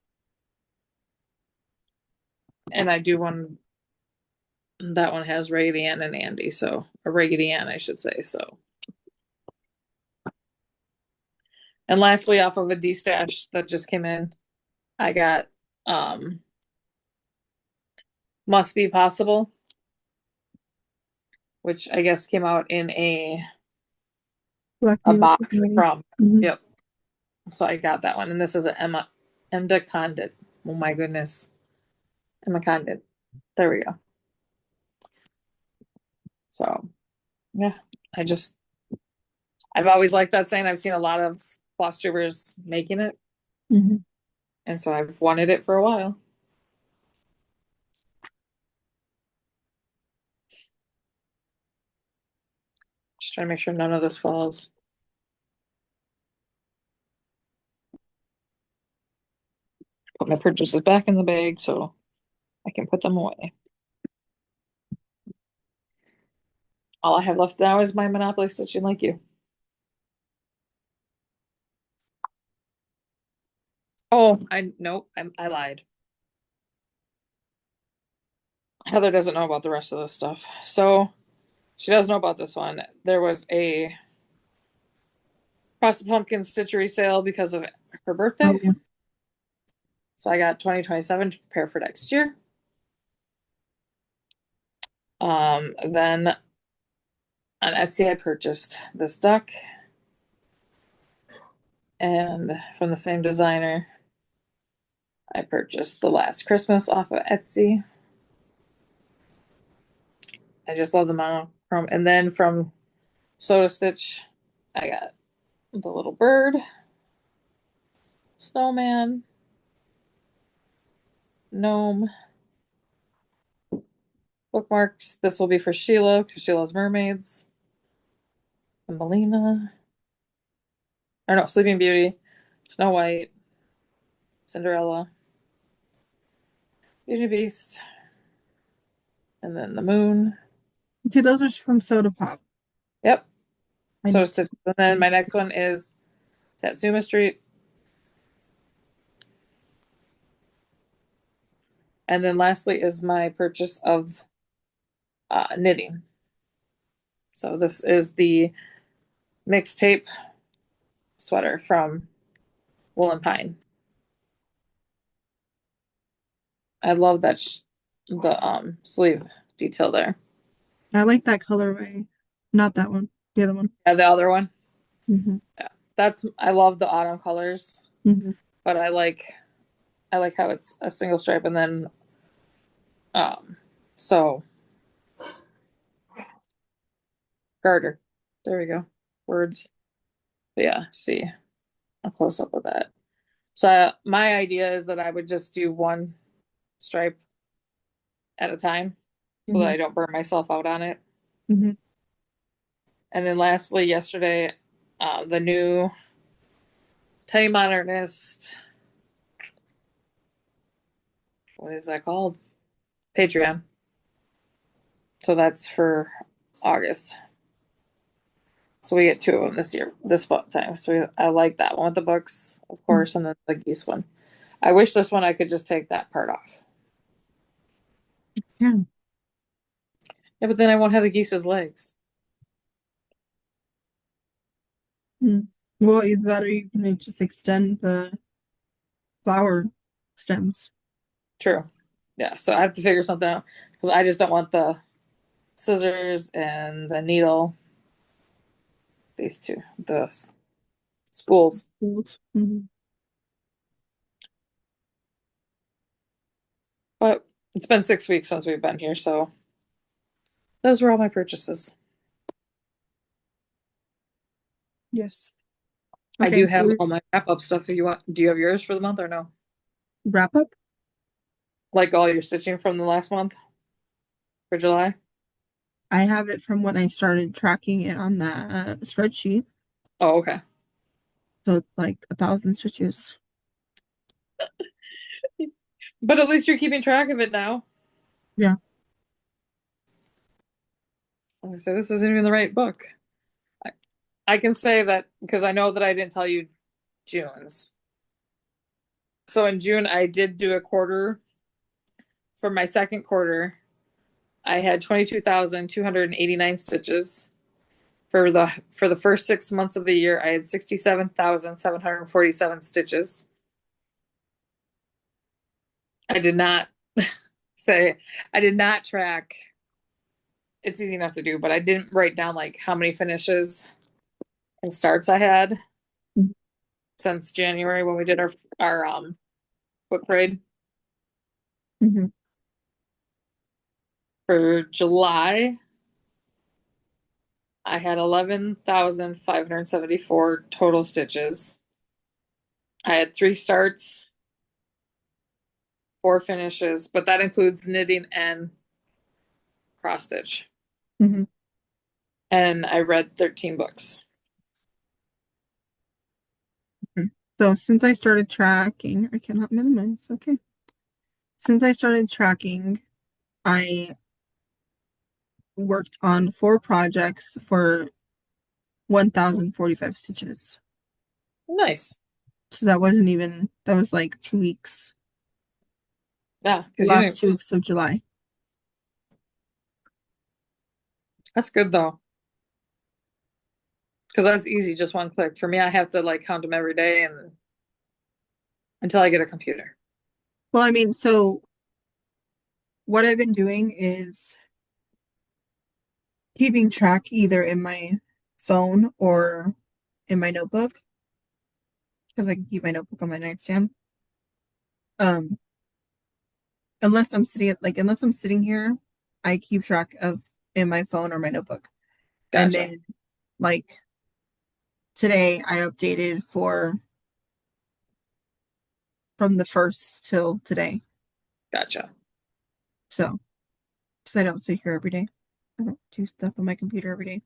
And I do one that one has Raggedy Ann and Andy, so or Raggedy Ann, I should say. So and lastly, off of a D stash that just came in, I got um Must Be Possible, which I guess came out in Black a music. box from Mm-hmm. yep. So I got that one. And this is an Emma Condit. Oh my goodness. Emma Condit. There we go. So yeah, I just I've always liked that saying. I've seen a lot of floss tubers making it, Mm-hmm. and so I've wanted it for a while. Just trying to make sure none of this falls. Put my purchases back in the bag so I can put them away. All I have left now is my Monopoly stitching like you. Oh, I nope, I lied. Heather doesn't know about the rest of this stuff. So she does know about this one. There was a Frosted Pumpkin stitchery sale because of her Oh, birthday. yeah. So I got 2027 to prepare for next year. Then on Etsy I purchased this duck and from the same designer I purchased The Last Christmas off of Etsy. I just love the monochrome. And then from Soda Stitch, I got the little bird, snowman, gnome, bookmarks. This will be for Sheila because she loves mermaids. And Melina. Or no, Sleeping Beauty, Snow White, Cinderella, Beauty Beast, and then the moon. Okay, those are from Soda Pop. Yep. I Soda need Stitch. And then my next one is Satsuma Street. And then lastly is my purchase of knitting. So this is the mixtape sweater from Wool and Pine. I love that the sleeve detail there. I like that colorway. Not that one. The other one. Yeah, the other one. Mm-hmm. Yeah, that's I love the autumn colors, Mm-hmm. but I like how it's a single stripe and then so garter. There we go. Words. But yeah, see a close up of that. So my idea is that I would just do one stripe at a time so that Mm-hmm. I don't burn myself out on it. Mm-hmm. And then lastly, yesterday, the new Teddy Modernist, what is that called? Patreon. So that's for August. So we get 2 of them this year, this time. So I like that one with the books, of course, and then the geese one. I wish this one I could just take that part off. Yeah. Yeah, but then I won't have the geese's legs. Mm. Well, either that or you can just extend the flower stems. True. Yeah, so I have to figure something out because I just don't want the scissors and the needle. These two, the spools. Mm-hmm. But it's been 6 weeks since we've been here, so those were all my purchases. Yes. I Okay, do so have all my wrap up stuff. If you want, do you have yours for the month or no? wrap up. Like all your stitching from the last month? for July? I have it from when I started tracking it on that spreadsheet. Oh, okay. So it's like 1,000 stitches. But at least you're keeping track of it now. Yeah. Like I said, this isn't even the right book. I, I can say that because I know that I didn't tell you June's. So in June, I did do a quarter. For my second quarter, I had 22,289 stitches. For the first 6 months of the year, I had 67,747 stitches. I did not say I did not track. It's easy enough to do, but I didn't write down like how many finishes and starts I had since January when we did our book parade. Mm-hmm. For July, I had 11,574 total stitches. I had 3 starts, 4 finishes, but that includes knitting and cross stitch. Mm-hmm. And I read 13 books. So since I started tracking, I cannot minimize. Okay. Since I started tracking, I worked on 4 projects for 1,045 stitches. Nice. So that wasn't even, that was like 2 weeks, Yeah, the because you last didn't. 2 weeks of July. That's good though. Because that's easy, just one click. For me, I have to like count them every day and until I get a computer. Well, I mean, so what I've been doing is keeping track either in my phone or in my notebook because I can keep my notebook on my nightstand. Um, unless I'm sitting here, I keep track of in my phone or my notebook. And Gotcha. then like today I updated for from the first till today. Gotcha. So, because I don't sit here every day. I don't do stuff on my computer every day.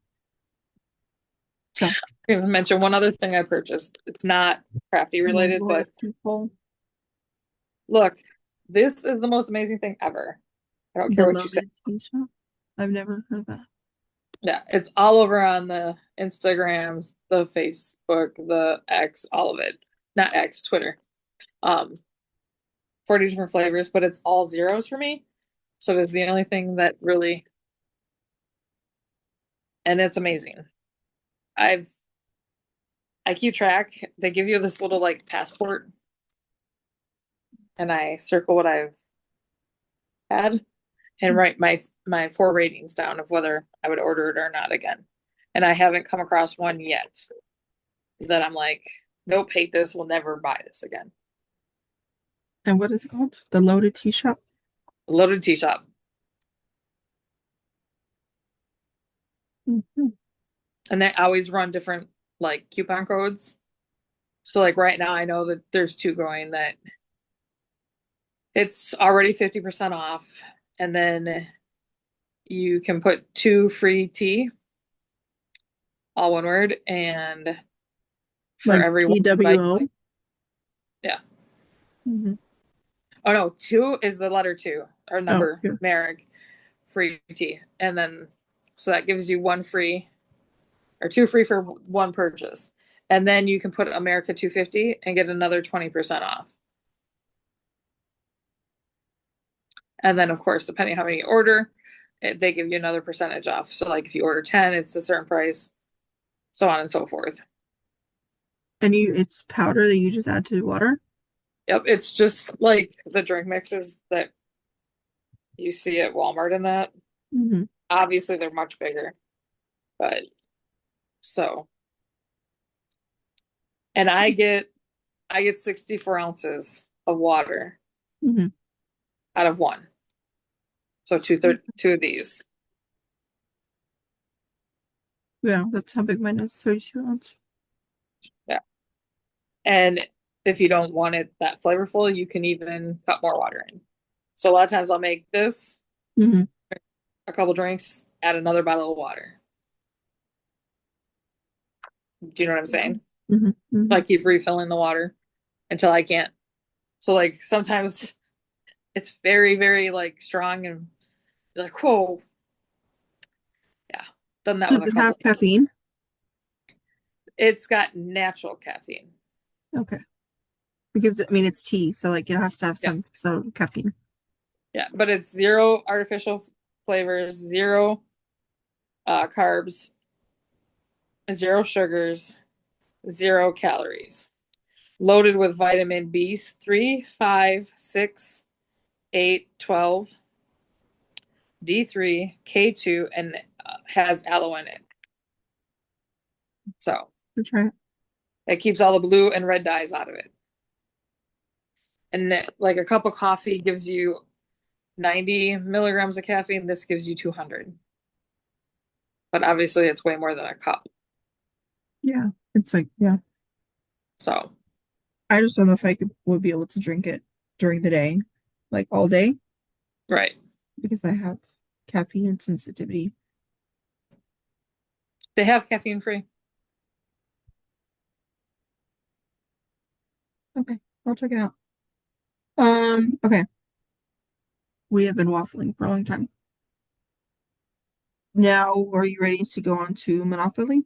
So, I'm gonna mention one other thing I purchased. It's not crafty my related, Lord, but people, look, this is the most amazing thing ever. I don't the care what you say. loaded tea shop. I've never heard that. Yeah, it's all over on the Instagrams, the Facebook, the X, all of it. Not X, Twitter. 40 different flavors, but it's all zeros for me. So it is the only thing that really, and it's amazing. I've I keep track. They give you this little like passport, and I circle what I've had and write my 4 ratings down of whether I would order it or not again. And I haven't come across one yet that I'm like, nope, hate this, will never buy this again. And what is it called? The loaded tea shop. Loaded tea shop. Mhm. And they always run different like coupon codes. So like right now I know that there's 2 going that it's already 50% off. And then you can put 2 free tea, all one word, and for Like every one bite. TWO. Yeah. Mm-hmm. Oh no, 2 is the letter 2 or Oh, number, here. Merrick, free tea. And then so that gives you 1 free or 2 free for 1 purchase. And then you can put America 250 and get another 20% off. And then, of course, depending how many you order, they give you another percentage off. So, like if you order 10, it's a certain price, so on and so forth. And it's powder that you just add to water. Yep, it's just like the drink mixes that you see at Walmart and that. Mm-hmm. Obviously, they're much bigger, but so, and I get 64 ounces of water Mm-hmm. out of one. So two of these. Yeah, that's how big mine is. 32 ounce. Yeah. And if you don't want it that flavorful, you can even cut more water in. So a lot of times I'll make this Mm-hmm. a couple drinks, add another bottle of water. Do you know what I'm saying? Mm-hmm. So Mm-hmm. I keep refilling the water until I can't. So like sometimes it's very, very like strong and you're like, whoa, yeah. Done that Does with a it couple. have caffeine? It's got natural caffeine. Okay. Because I mean it's tea, so like it has to have Yeah. some caffeine. Yeah. But it's zero artificial flavors, zero carbs, zero sugars, zero calories. Loaded with vitamin B3, 5, 6, 8, 12, D3, K2, and has aloe in it. So I'll try it. it keeps all the blue and red dyes out of it. And like a cup of coffee gives you 90 milligrams of caffeine. This gives you 200. But obviously, it's way more than a cup. Yeah. It's like, yeah. So, I just don't know if would be able to drink it during the day, like all day, right. because I have caffeine sensitivity. They have caffeine free. Okay, I'll check it out. Okay. We have been waffling for a long time. Now, are you ready to go on to Monopoly?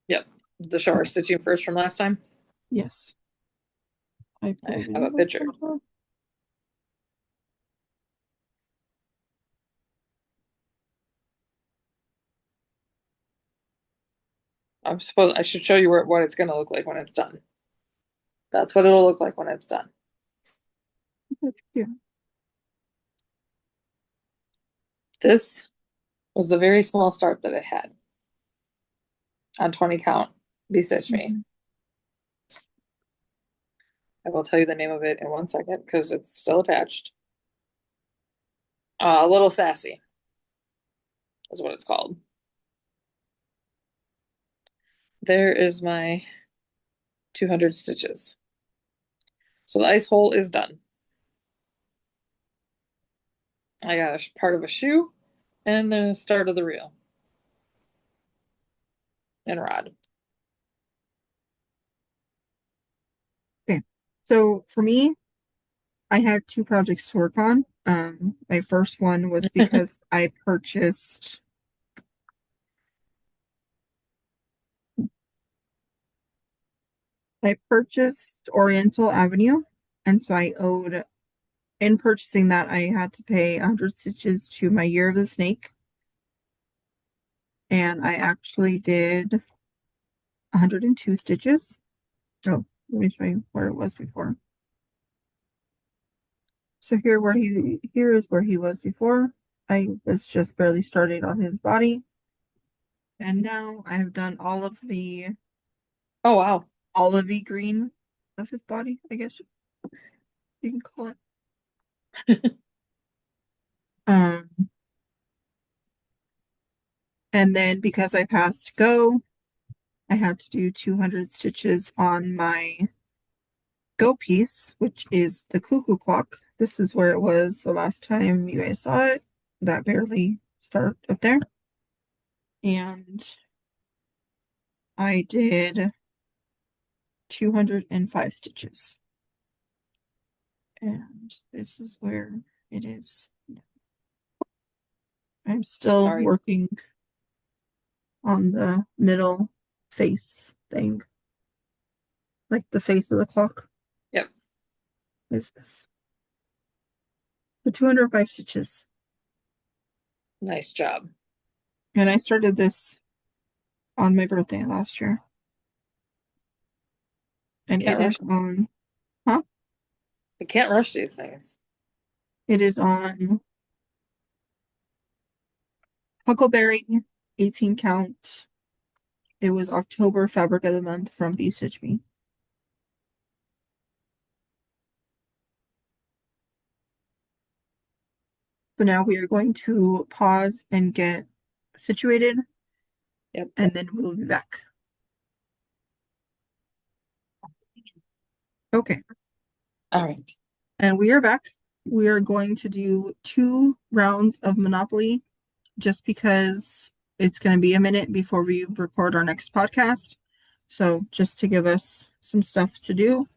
Yep. The shower Okay. stitching first from last time. Yes. I I pulled have a in my picture. photo. I should show you what it's going to look like when it's done. That's what it'll look like when it's done. That's cute. This was the very small start that it had on 20 count. Stitch me. Mhm. I will tell you the name of it in 1 second because it's still attached. A Little Sassy is what it's called. There is my 200 stitches. So the ice hole is done. I got a part of a shoe and the start of the reel and rod. Okay. So for me, I had two projects to work on. My first one was because I purchased Oriental Avenue, and so I owed in purchasing that I had to pay 100 stitches to my Year of the Snake, and I actually did 102 stitches. Oh, let me show you where it was before. So here is where he was before. I was just barely starting on his body, and now I have done all of the Oh, wow. olivey green of his body, I guess you can call it. Um, and then because I passed go, I had to do 200 stitches on my go piece, which is the cuckoo clock. This is where it was the last time you guys saw it. That barely start up there. And I did 205 stitches. And this is where it is. I'm still Sorry. working on the middle face thing, like the face of the clock Yep. is this. The 205 stitches. Nice job. And I started this on my birthday last year. And Can't it rush. is on, huh? I can't rush these things. It is on Huckleberry 18 count. It was October fabric of the month from Bee Stitch Me. So now we are going to pause and get situated, Yep. and then we'll be back. Okay, All right. and we are back. We are going to do 2 rounds of Monopoly just because it's going to be a minute before we record our next podcast. So just to give us some stuff to do,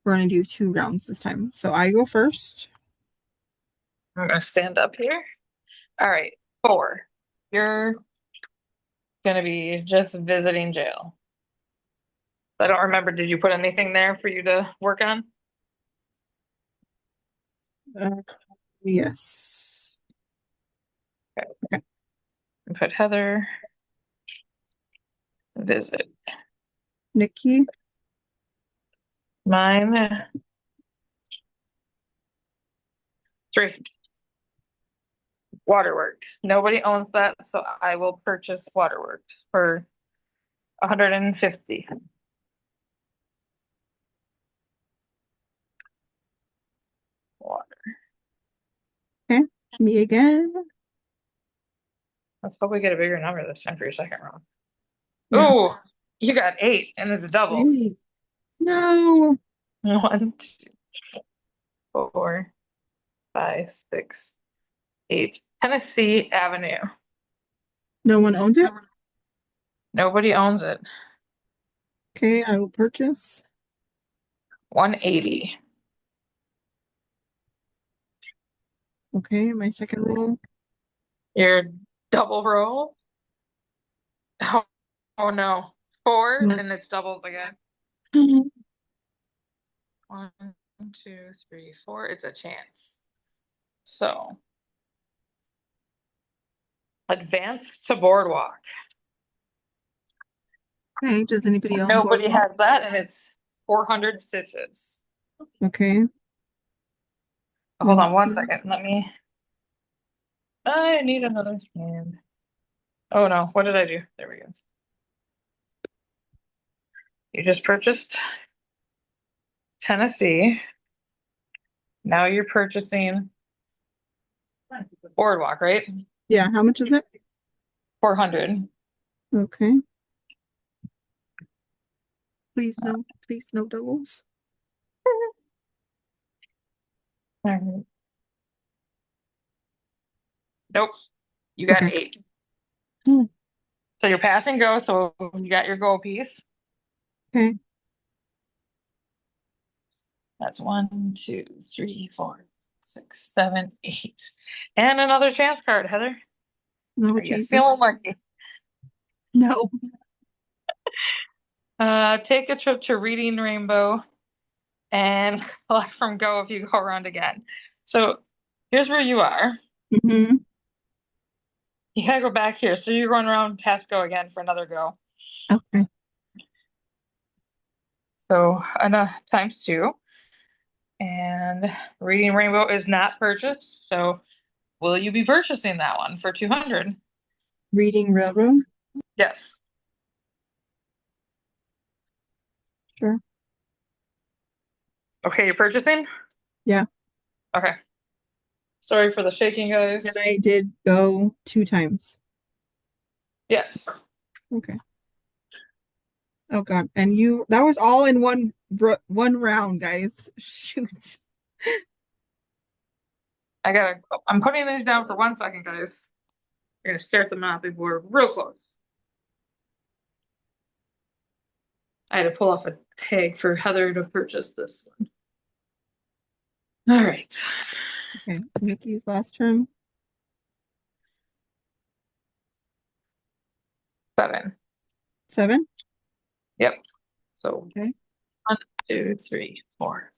we're going to do 2 rounds this time. So I go first. I'm gonna stand up here. All right, 4. You're gonna be just visiting jail. I don't remember. Did you put anything there for you to work on? Uh, yes. Okay. Okay. And put Heather visit. Nicci. Mine 3. Waterworks. Nobody owns that, so I will purchase Waterworks for 150. Water. Okay. Me again. Let's hope we get a bigger number this time for your second round. Yeah. Oh, you got 8, and it's doubles. Hey. No. 1, 2, 4, 5, 6, 8. Tennessee Avenue. No one owns it. Nobody owns it. Okay, I will purchase. 180. Okay, my second roll. Your double roll. Oh, oh no. 4, What? and it's doubles again. 1, 2, 3, 4. It's a chance. So, advance to boardwalk. Okay, does anybody own Nobody Boardwalk? has that, and it's 400 stitches. Okay, Hold me on one too. second. I need another hand. Oh no, what did I do? There we go. You just purchased Tennessee. Now you're purchasing boardwalk, right? Yeah, how much is it? 400. Okay, please no doubles. Alright. Nope. You got Okay. 8. Hmm. So you're passing go, so you got your gold piece. Okay, That's 1, 2, 3, 4, 6, 7, 8. And another chance card, Heather. no, Are you feeling Jesus. lucky? No. Take a trip to Reading Rainbow and collect from go if you go around again. So here's where you are. Mm-hmm. You gotta go back here. So you're going around past go again for another go. Okay. So times 2. And Reading Rainbow is not purchased. So will you be purchasing that one for 200? Reading Railroad. Yes. Sure. Okay, you're purchasing? Yeah. Okay. Sorry for the shaking, And guys. I did go 2 times. Yes. Okay. Oh God. And that was all in one round, guys. Shoot. I'm putting these down for 1 second, guys. We're gonna stare at them out before real close. I had to pull off a tag for Heather to purchase this one. All right. Okay. Nicci's last turn. 7. 7. Yep. So Okay. 1, 2, 3, 4,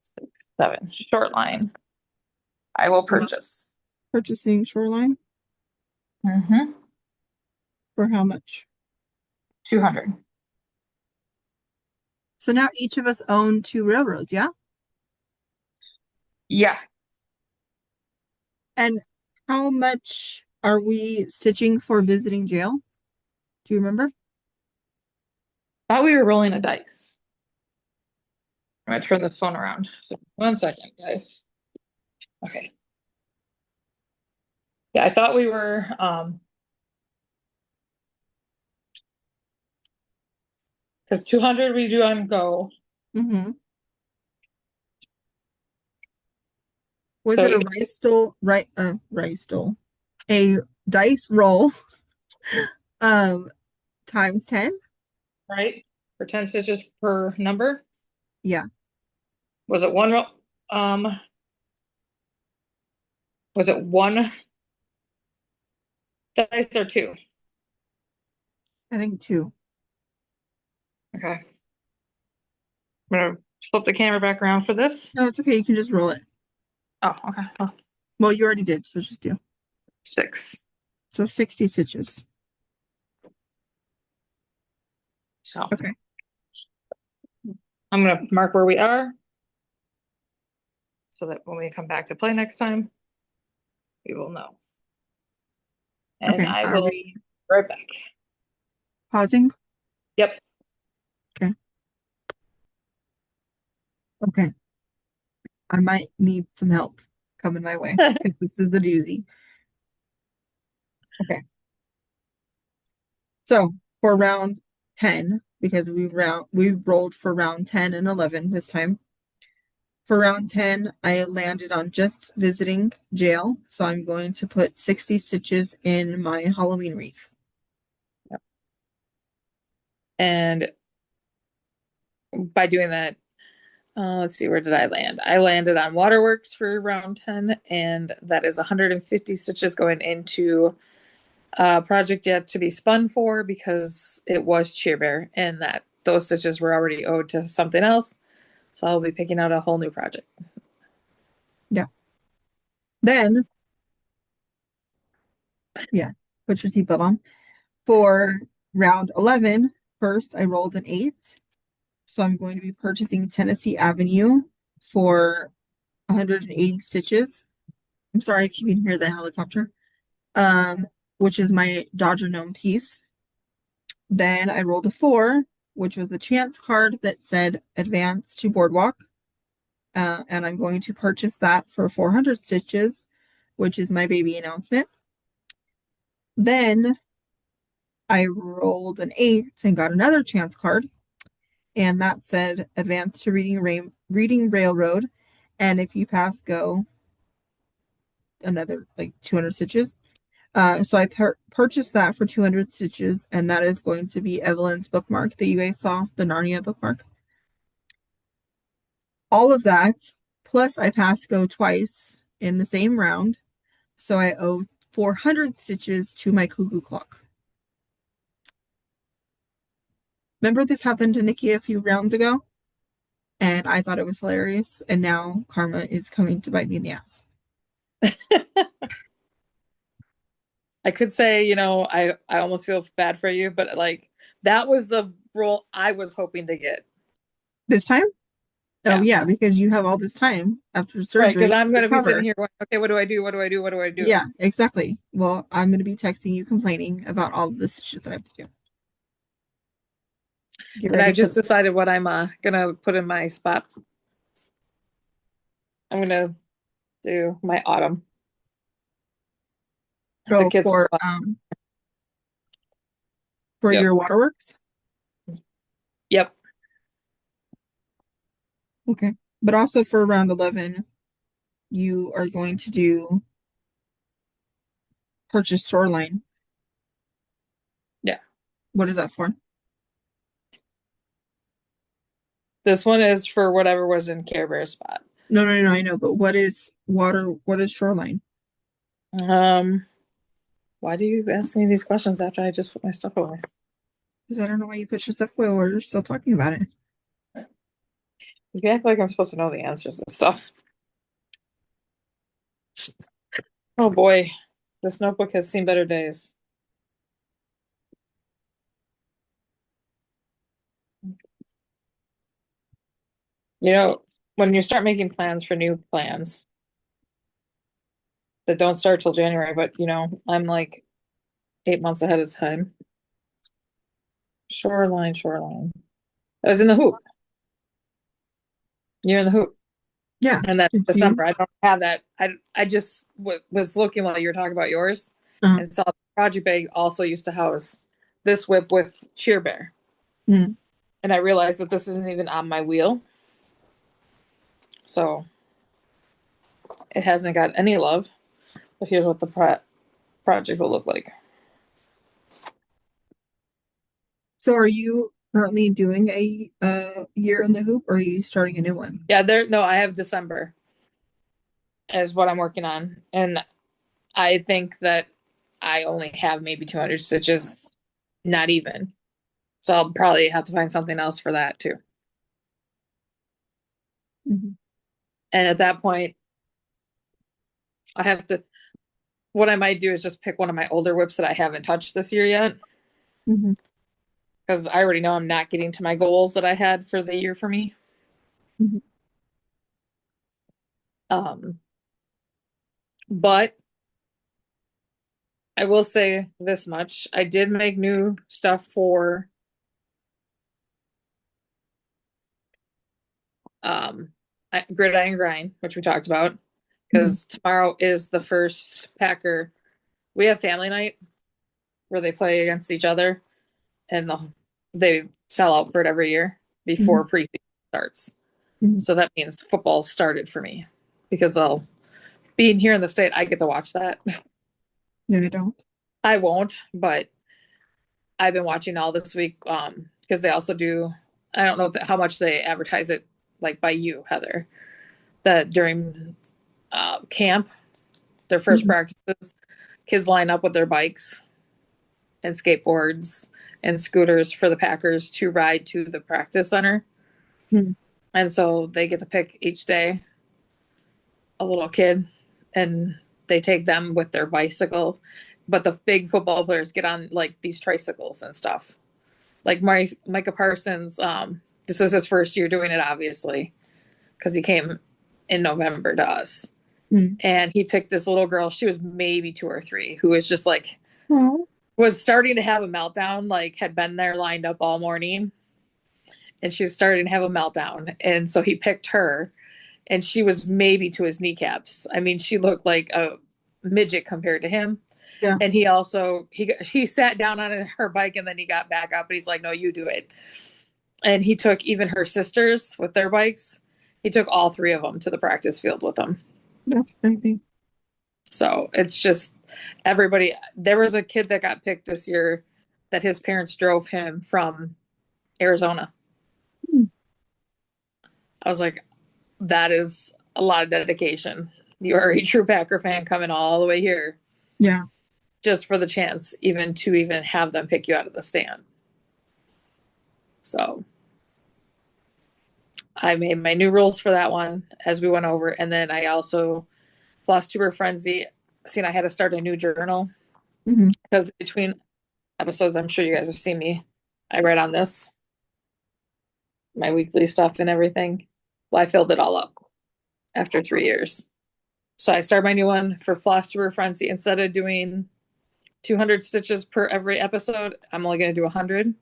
6, 7. Short line. I will purchase. Purchasing Shoreline Mm-hmm. for how much? 200. So now each of us own 2 railroads, yeah? Yeah. And how much are we stitching for visiting jail? Do you remember? Thought we were rolling a dice. I'm gonna turn this phone around. So 1 second, guys. Okay. Yeah, I thought we were because 200 we do on go. Mm-hmm. Was So it a rice stole? Right, rice stole. a dice roll um times 10. Right? For 10 stitches per number. Yeah, Was it one um was it one dice or two? I think 2. Okay. I'm gonna flip the camera back around for this. No, it's okay. You can just roll it. Oh, okay. Oh, Well, you already did, so just do. six. So 60 stitches. So Okay. I'm gonna mark where we are so that when we come back to play next time, we will know. And Okay. I Are will we be right back. pausing? Yep. Okay. Okay. I might need some help coming my way because this is a doozy. Okay. So for round 10, because we rolled for round 10 and 11 this time. For round 10, I landed on just visiting jail, so I'm going to put 60 stitches in my Halloween wreath. And by doing that, let's see, where did I land? I landed on Waterworks for round 10, and that is 150 stitches going into a project yet to be spun for because it was Cheer Bear, and that those stitches were already owed to something else. So I'll be picking out a whole new project. Yeah. Then, yeah, put your seatbelt on. For round 11, first I rolled an 8. So I'm going to be purchasing Tennessee Avenue for 180 stitches. I'm sorry if you can hear the helicopter. Which is my Dodger Gnome piece. Then I rolled a 4, which was a chance card that said advance to Boardwalk. And I'm going to purchase that for 400 stitches, which is my baby announcement. Then I rolled an 8 and got another chance card, and that said advance to Reading Railroad. And if you pass go, another like 200 stitches. So I purchased that for 200 stitches, and that is going to be Evelyn's bookmark that you guys saw, the Narnia bookmark. All of that, plus I passed go twice in the same round, so I owe 400 stitches to my cuckoo clock. Remember this happened to Nicci a few rounds ago, and I thought it was hilarious, and now karma is coming to bite me in the ass. I could say, I almost feel bad for you, but like that was the role I was hoping to get. This time? Oh Yeah. yeah, because you have all this time after Right, because surgery to I'm going to be sitting recover. here going, okay, what do I do? What do I do? What do I do? Yeah, exactly. Well, I'm going to be texting you complaining about all of the stitches that I have to do. Get And I ready for just this. decided what I'm gonna put in my spot. I'm gonna do my autumn. The Go kids. for Yep. your waterworks. Yep. Okay. But also for round 11, you are going to do purchase shoreline. Yeah. What is that for? This one is for whatever was in Care Bear's spot. No, no, no, I know, but what is water? What is shoreline? Um, why do you ask me these questions after I just put my stuff away? Because I don't know why you put your stuff away while you're still talking about it. You act like I'm supposed to know the answers and stuff. Oh boy, this notebook has seen better days. You know, when you start making plans for new plans that don't start till January, but I'm like 8 months ahead of time. Shoreline, shoreline. I was in the hoop. You're in the hoop. Yeah. And that's Did you? December. I don't have that. I just was looking while you were talking about yours Uh, and saw the Project Bag also used to house this whip with Cheer Bear. mm, And I realized that this isn't even on my wheel. So it hasn't got any love. But here's what the project will look like. So are you currently doing a year in the hoop, or are you starting a new one? Yeah, no, I have December as what I'm working on. And I think that I only have maybe 200 stitches, not even. So I'll probably have to find something else for that too. Hmm. And at that point, I have to, what I might do is just pick one of my older whips that I haven't touched this year yet. Hmm. Because I already know I'm not getting to my goals that I had for the year for me. Hmm. Um, but I will say this much. I did make new stuff for um Gridiron Grind, which we talked about. Hmm. Because tomorrow is the first Packer. We have family night where they play against each other and they sell out for it every year Hmm. before preseason starts. Hmm. So that means football started for me because I'll being here in the state, I get to watch that. No, I don't. I won't, but I've been watching all this week because they also do. I don't know how much they advertise it like by you, Heather. That during camp, their first Hmm. practices, kids line up with their bikes and skateboards and scooters for the Packers to ride to the practice center. Hmm. And so they get to pick each day a little kid and they take them with their bicycle. But the big football players get on like these tricycles and stuff. Like Micah Parsons, this is his first year doing it, obviously, because he came in November to us. Hmm. And he picked this little girl, she was maybe 2 or 3, who was just like, Oh, was starting to have a meltdown, like had been there lined up all morning. And she was starting to have a meltdown. And so he picked her, and she was maybe to his kneecaps. I mean, she looked like a midget compared to him. yeah. And he also he sat down on her bike and then he got back up and he's like, "No, you do it." And he took even her sisters with their bikes. He took all 3 of them to the practice field with him. That's crazy. So it's just everybody. There was a kid that got picked this year that his parents drove him from Arizona. Hmm. I was like, that is a lot of dedication. You are a true Packer fan coming all the way here Yeah. just for the chance even to even have them pick you out of the stand. So I made my new rules for that one as we went over. And then I also Floss Tuber Frenzy, seen I had to start a new journal Hmm. because between episodes, I'm sure you guys have seen me. I write on this, my weekly stuff and everything. Well, I filled it all up after 3 years. So I started my new one for Floss Tuber Frenzy. Instead of doing 200 stitches per every episode, I'm only going to do 100.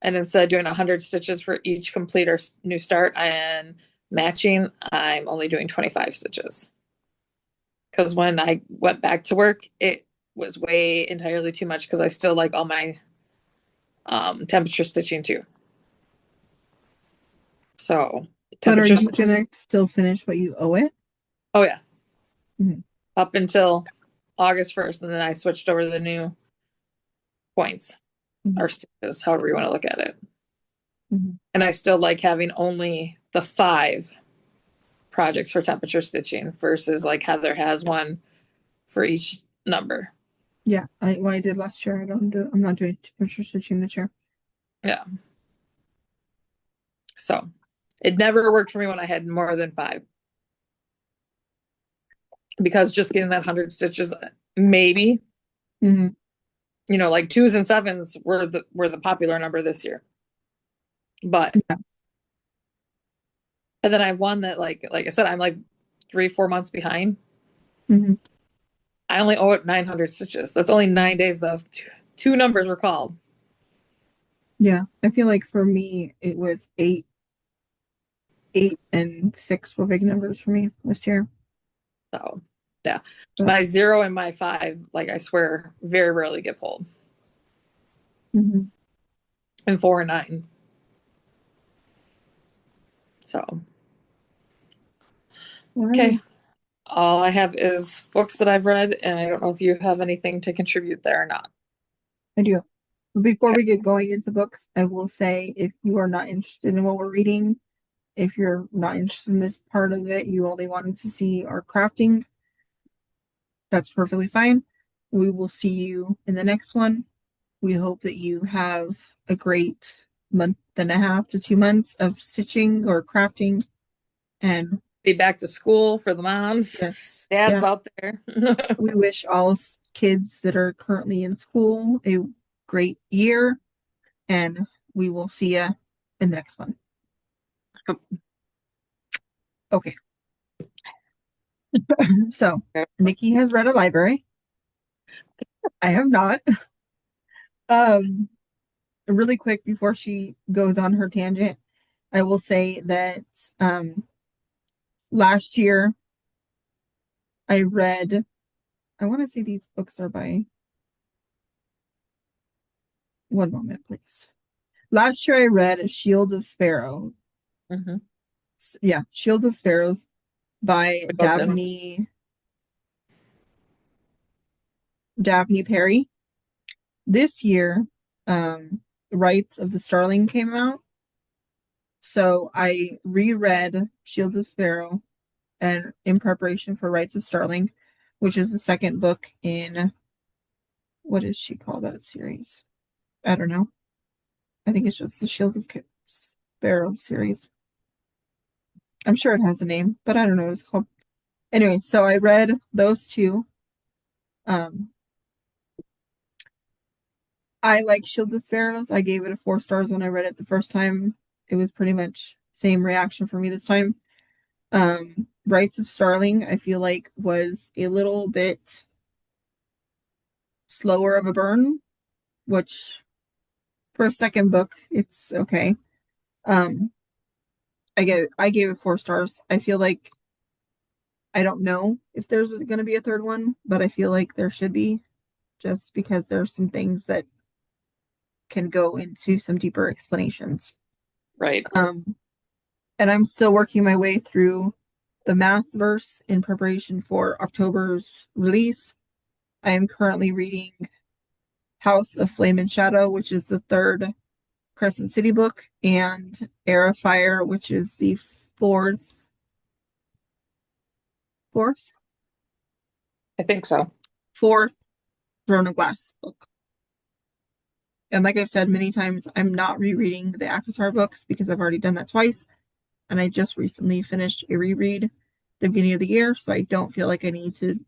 And instead of doing 100 stitches for each complete or new start and matching, I'm only doing 25 stitches. Because when I went back to work, it was way entirely too much because I still like all my temperature stitching too. So But are temperature you stitching, gonna still finish what you owe it? oh yeah, Hmm. up until August 1st. And then I switched over to the new points Hmm. or stitches, however you want to look at it. Hmm. And I still like having only the 5 projects for temperature stitching versus like Heather has one for each number. Yeah, I did last year. I don't do. I'm not doing temperature stitching this year. Yeah. So it never worked for me when I had more than 5 because just getting that 100 stitches, maybe, Hmm. like 2s and 7s were the popular number this year. But Yeah. and then I have one that like I said, I'm like 3-4 months behind. Hmm. I only owe it 900 stitches. That's only 9 days. Those two numbers were called. Yeah. I feel like for me, it was 8 and 6 were big numbers for me this year. So yeah, But my 0 and my 5, like I swear, very rarely get pulled. hmm. And 4 and 9. So All okay, right. All I have is books that I've read, and I don't know if you have anything to contribute there or not. I do. But before Okay. we get going into books, I will say if you are not interested in what we're reading, if you're not interested in this part of it, you only wanted to see our crafting, that's perfectly fine. We will see you in the next one. We hope that you have a great month and a half to 2 months of stitching or crafting. And Be back to school for the moms, yes, dads yeah, out there. we wish all kids that are currently in school a great year, and we will see you in the next one. Okay, so Nicci has read a library. I have not. Um, really quick before she goes on her tangent, I will say that last year I read, I want to say these books are by, one moment, please. Last year I read Shields of Sparrow. Hmm. Yeah, Shields of Sparrows by We both did. Daphne Perry. This year, Rights of the Starling came out. So I reread Shields of Sparrow and in preparation for Rights of Starling, which is the second book in what does she call that series? I don't know. I think it's just the Shields of Sparrow series. I'm sure it has a name, but I don't know what it's called. Anyway, so I read those two. Um, I like Shields of Sparrows. I gave it a 4 stars when I read it the first time. It was pretty much same reaction for me this time. Rights of Starling, I feel like was a little bit slower of a burn, which for a second book, it's okay. Um, I gave it 4 stars. I feel like I don't know if there's going to be a third one, but I feel like there should be, just because there's some things that can go into some deeper explanations. Right. Um, and I'm still working my way through the Mass verse in preparation for October's release. I am currently reading House of Flame and Shadow, which is the third Crescent City book, and Air of Fire, which is the fourth, I think so. fourth Throne of Glass book. And like I've said many times, I'm not rereading the ACOTAR books because I've already done that twice. And I just recently finished a reread the beginning of the year, so I don't feel like I need to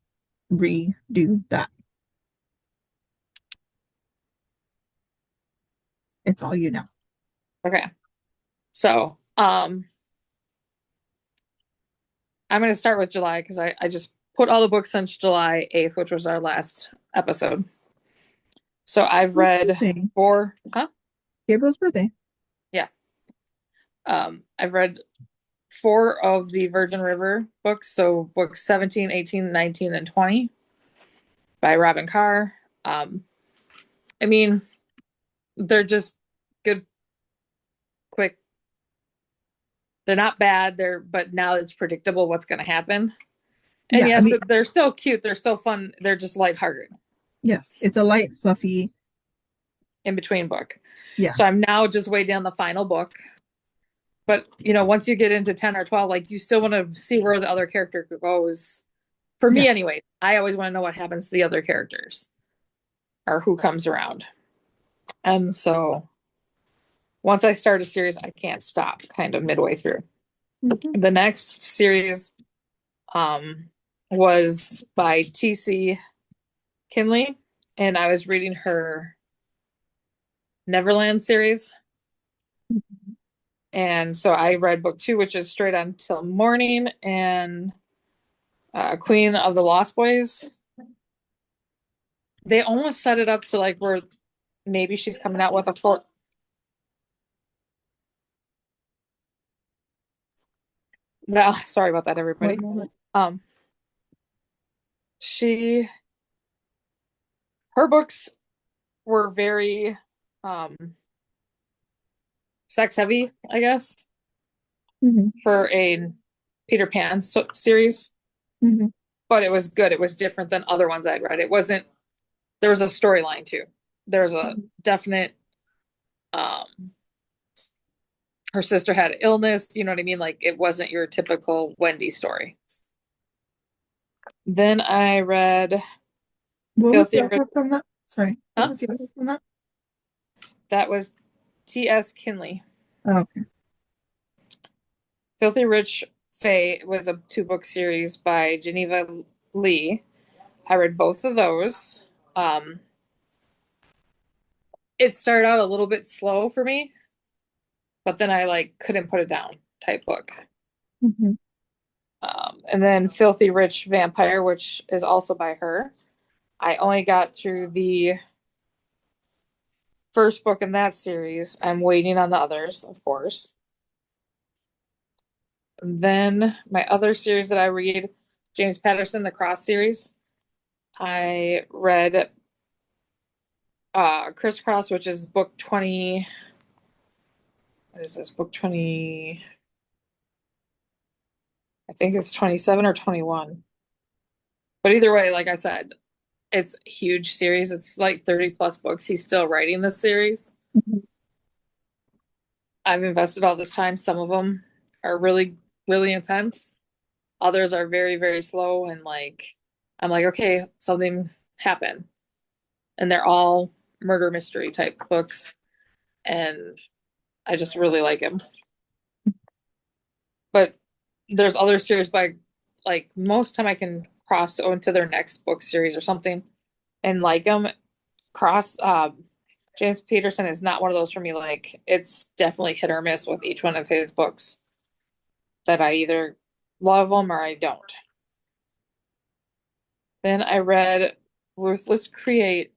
redo that. It's all you know. Okay. So, I'm going to start with July because I just put all the books since July 8th, which was our last episode. So I've read Birthday. four, huh? Gabriel's birthday. Yeah. I've read four of the Virgin River books. So books 17, 18, 19, and 20 by Robin Carr. Um, I mean, they're just good, quick. They're not bad. But now it's predictable what's going to happen. And Yeah, I yes, mean, they're still cute. They're still fun. They're just lighthearted yes, it's a light, fluffy. in between book. Yeah, So I'm now just way down the final book. But once you get into 10 or 12, like you still want to see where the other character goes. For yeah. me anyway, I always want to know what happens to the other characters or who comes around. And so once I start a series, I can't stop kind of midway through. Mhm. The next series um was by TC Kinley, and I was reading her Neverland series. And so I read book two, which is Straight On Till Morning, and Queen of the Lost Boys. They almost set it up to like where maybe she's coming out with a full. No, sorry about that, everybody. One moment. Um, she her books were very um sex heavy, I guess, Mhm. for a Peter Pan series. Hmm. but it was good. It was different than other ones I'd read. It wasn't, there was a storyline too. There was a definite, um, her sister had illness, you know what I mean? Like it wasn't your typical Wendy story. Then I read What was the Filthy Rich. author from that? Sorry, what Huh? was the author from that? That was T.S. Kinley. Oh, okay. Filthy Rich Faye was a two-book series by Geneva Lee. I read both of those. Um, it started out a little bit slow for me, but then I like couldn't put it down type book. Hmm. And then Filthy Rich Vampire, which is also by her. I only got through the first book in that series. I'm waiting on the others, of course. And then my other series that I read, James Patterson, the Cross series. I read Crisscross, which is book 20. What is this? Book 20. I think it's 27 or 21. But either way, like I said, it's a huge series. It's like 30 plus books. He's still writing this series. Hmm. I've invested all this time. Some of them are really, really intense. Others are very, very slow. And like, I'm like, okay, something happened. And they're all murder mystery type books. And I just really like him. But there's other series by, like, most time I can cross into their next book series or something and like them. Cross, James Peterson is not one of those for me. Like, it's definitely hit or miss with each one of his books that I either love them or I don't. Then I read Ruthless Create.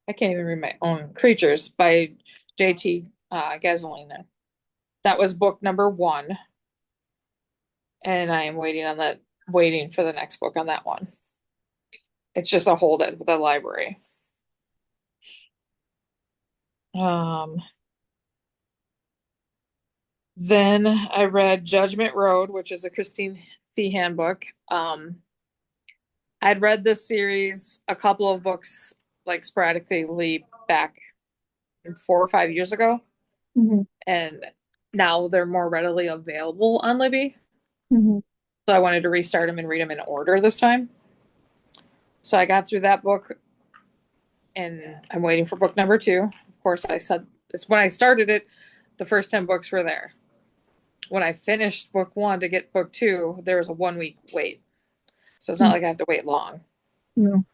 I can't even read my own Creatures by J.T. Gasolina. That was book number one, and I am waiting for the next book on that one. It's just a hold at the library. Um, then I read Judgment Road, which is a Christine Feehan book. I'd read this series a couple of books like sporadically back 4 or 5 years ago, Hmm. and now they're more readily available on Libby. Hmm. So I wanted to restart them and read them in order this time. So I got through that book and I'm waiting for book number two. Of course, I said it's when I started it, the first 10 books were there. When I finished book one to get book two, there was a 1 week wait. So it's not like I have to wait long. No.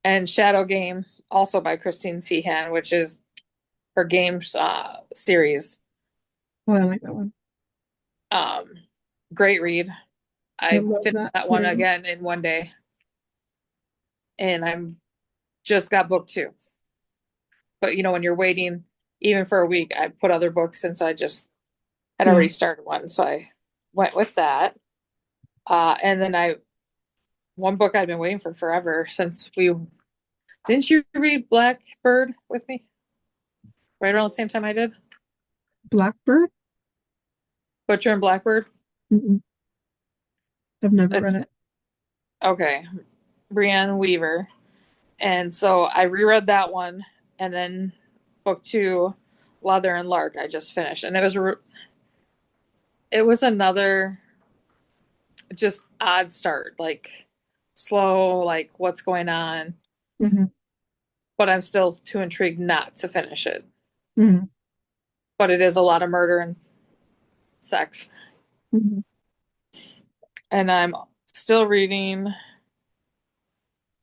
And Shadow Game, also by Christine Feehan, which is her games series. Oh, I like that one. Um, Great read. I I love finished that that one series. again in one day, and I'm just got book two. But when you're waiting even for a week, I put other books in, so I just had Yeah. already started one, so I went with that. And then one book I've been waiting for forever since we didn't you read Blackbird with me right around the same time I did? Blackbird? Butcher and Blackbird. Mm-mm. I've never read It's it. okay. Brienne Weaver. And so I reread that one, and then book two, Leather and Lark, I just finished, and it was another just odd start, like slow, like what's going on, Hmm. but I'm still too intrigued not to finish it. Hmm. But it is a lot of murder and sex, Hmm. and I'm still reading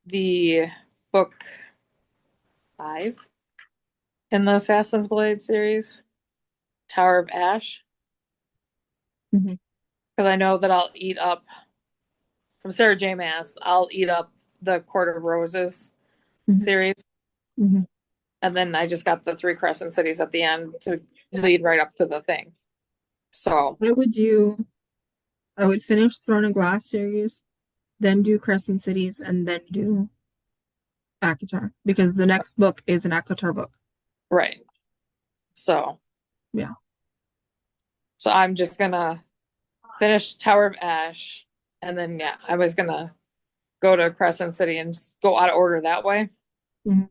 the book five in the Assassin's Blade series, Tower of Ash, Hmm. because I know that I'll eat up from Sarah J. Maas. I'll eat up the Court of Roses Hmm. series, Hmm. and then I just got the Three Crescent Cities at the end to lead right up to the thing. So, I would do, I would finish Throne of Glass series, then do Crescent Cities, and then do ACOTAR because the next book is an ACOTAR book. right. So, Yeah. so I'm just gonna. finished Tower of Ash, and then yeah, I was gonna go to Crescent City and just go out of order that way. Mhm.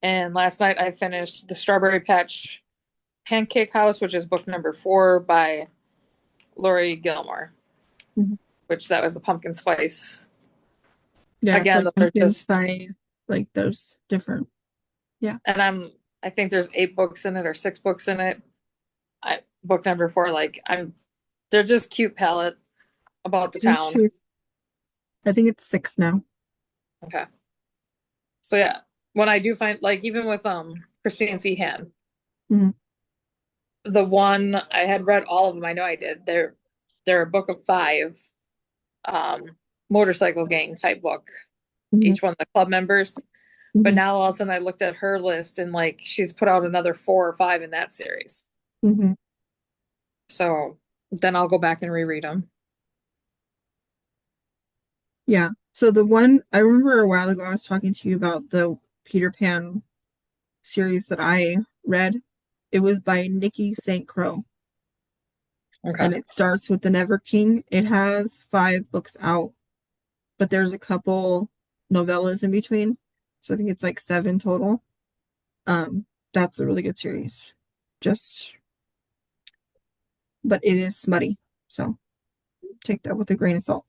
And last night I finished the Strawberry Patch Pancake House, which is book number 4 by Lori Gilmore, Mhm. which that was the pumpkin spice. Yeah, it's Again, like those are pumpkin just, spice. Like there's different. Yeah. and I think there's 8 books in it or 6 books in it. Book number 4, like they're just cute palette about the I think town. she's. I think it's 6 now. Okay. So yeah, when I do find like even with Christine Feehan, Mhm. the one I had read all of them, I know I did. They're a book of 5, motorcycle gang type book. Mhm. Each one the club members. But Mhm. now all of a sudden I looked at her list and like she's put out another 4 or 5 in that series. Mhm. So then I'll go back and reread them. Yeah. So the one I remember a while ago, I was talking to you about the Peter Pan series that I read. It was by Nicci St. Croix, Okay. and it starts with the Never King. It has 5 books out, but there's a couple novellas in between. So I think it's like 7 total. That's a really good series. Just, but it is smutty. So take that with a grain of salt.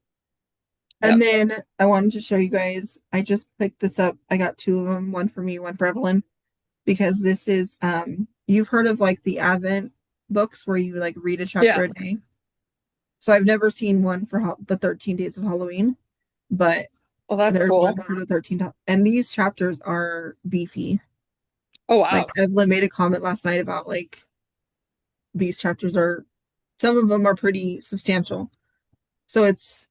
And Yep. then I wanted to show you guys, I just picked this up. I got 2 of them, one for me, one for Evelyn, because this is you've heard of like the Advent books where you like read a chapter Yeah. a day. So I've never seen one for the 13 days of Halloween, but Well, that's there's one cool. for the 13th, and these chapters are beefy. Oh Like wow. Evelyn made a comment last night about like these chapters are, some of them are pretty substantial. So it's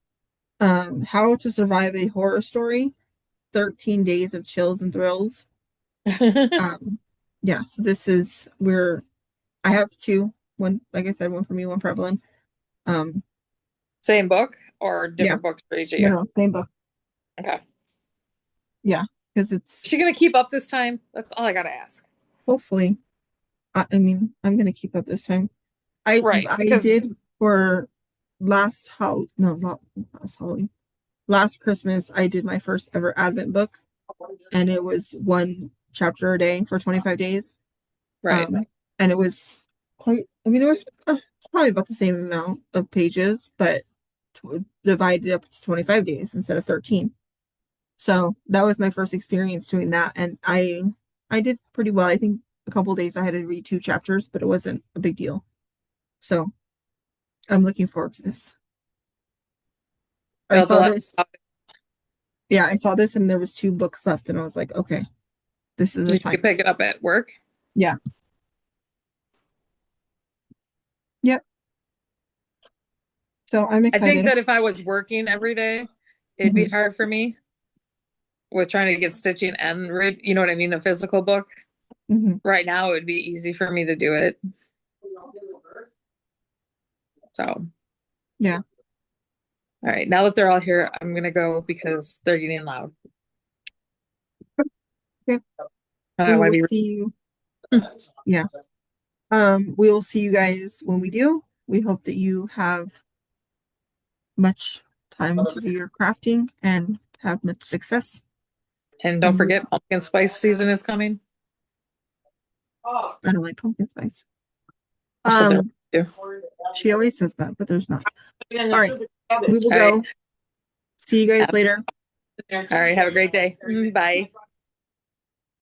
How to Survive a Horror Story, 13 Days of Chills and Thrills. Um, yeah, so this is where I have 2. One, like I said, one for me, one for Evelyn. Um, Same book or yeah, different books for each of no, you? no, same book. Okay. Yeah, because Is it's she gonna keep up this time? That's all I gotta ask. hopefully. I mean, I'm gonna keep up this time. I Right. I Because did for last Hall no not last Halloween. Last Christmas I did my first ever Advent book, and it was 1 chapter a day for 25 days. right. Um and it was quite, I mean, it was probably about the same amount of pages, but divided up to 25 days instead of 13. So that was my first experience doing that, and I did pretty well. I think a couple of days I had to read 2 chapters, but it wasn't a big deal. So I'm looking forward to this. I The saw last, this. Yeah, I saw this and there was 2 books left, and I was like, okay, this is a you sign. could pick it up at work. Yeah. Yep. So I'm I think excited. that if I was working every day, it'd be Hmm. hard for me with trying to get stitching and read, you know what I mean, a physical book. Hmm. Right now, it would be easy for me to do it. So, Yeah. all right, now that they're all here, I'm gonna go because they're getting loud. Okay. And I We want will to see you. Yeah. We will see you guys when we do. We hope that you have much time to do your crafting and have much success. be, and don't And forget, pumpkin spice season is coming. I don't like pumpkin spice. There's something Um, to do. she always says that, but there's not. All right. We will All right. go. See you guys later. All right. Have a great day. Bye.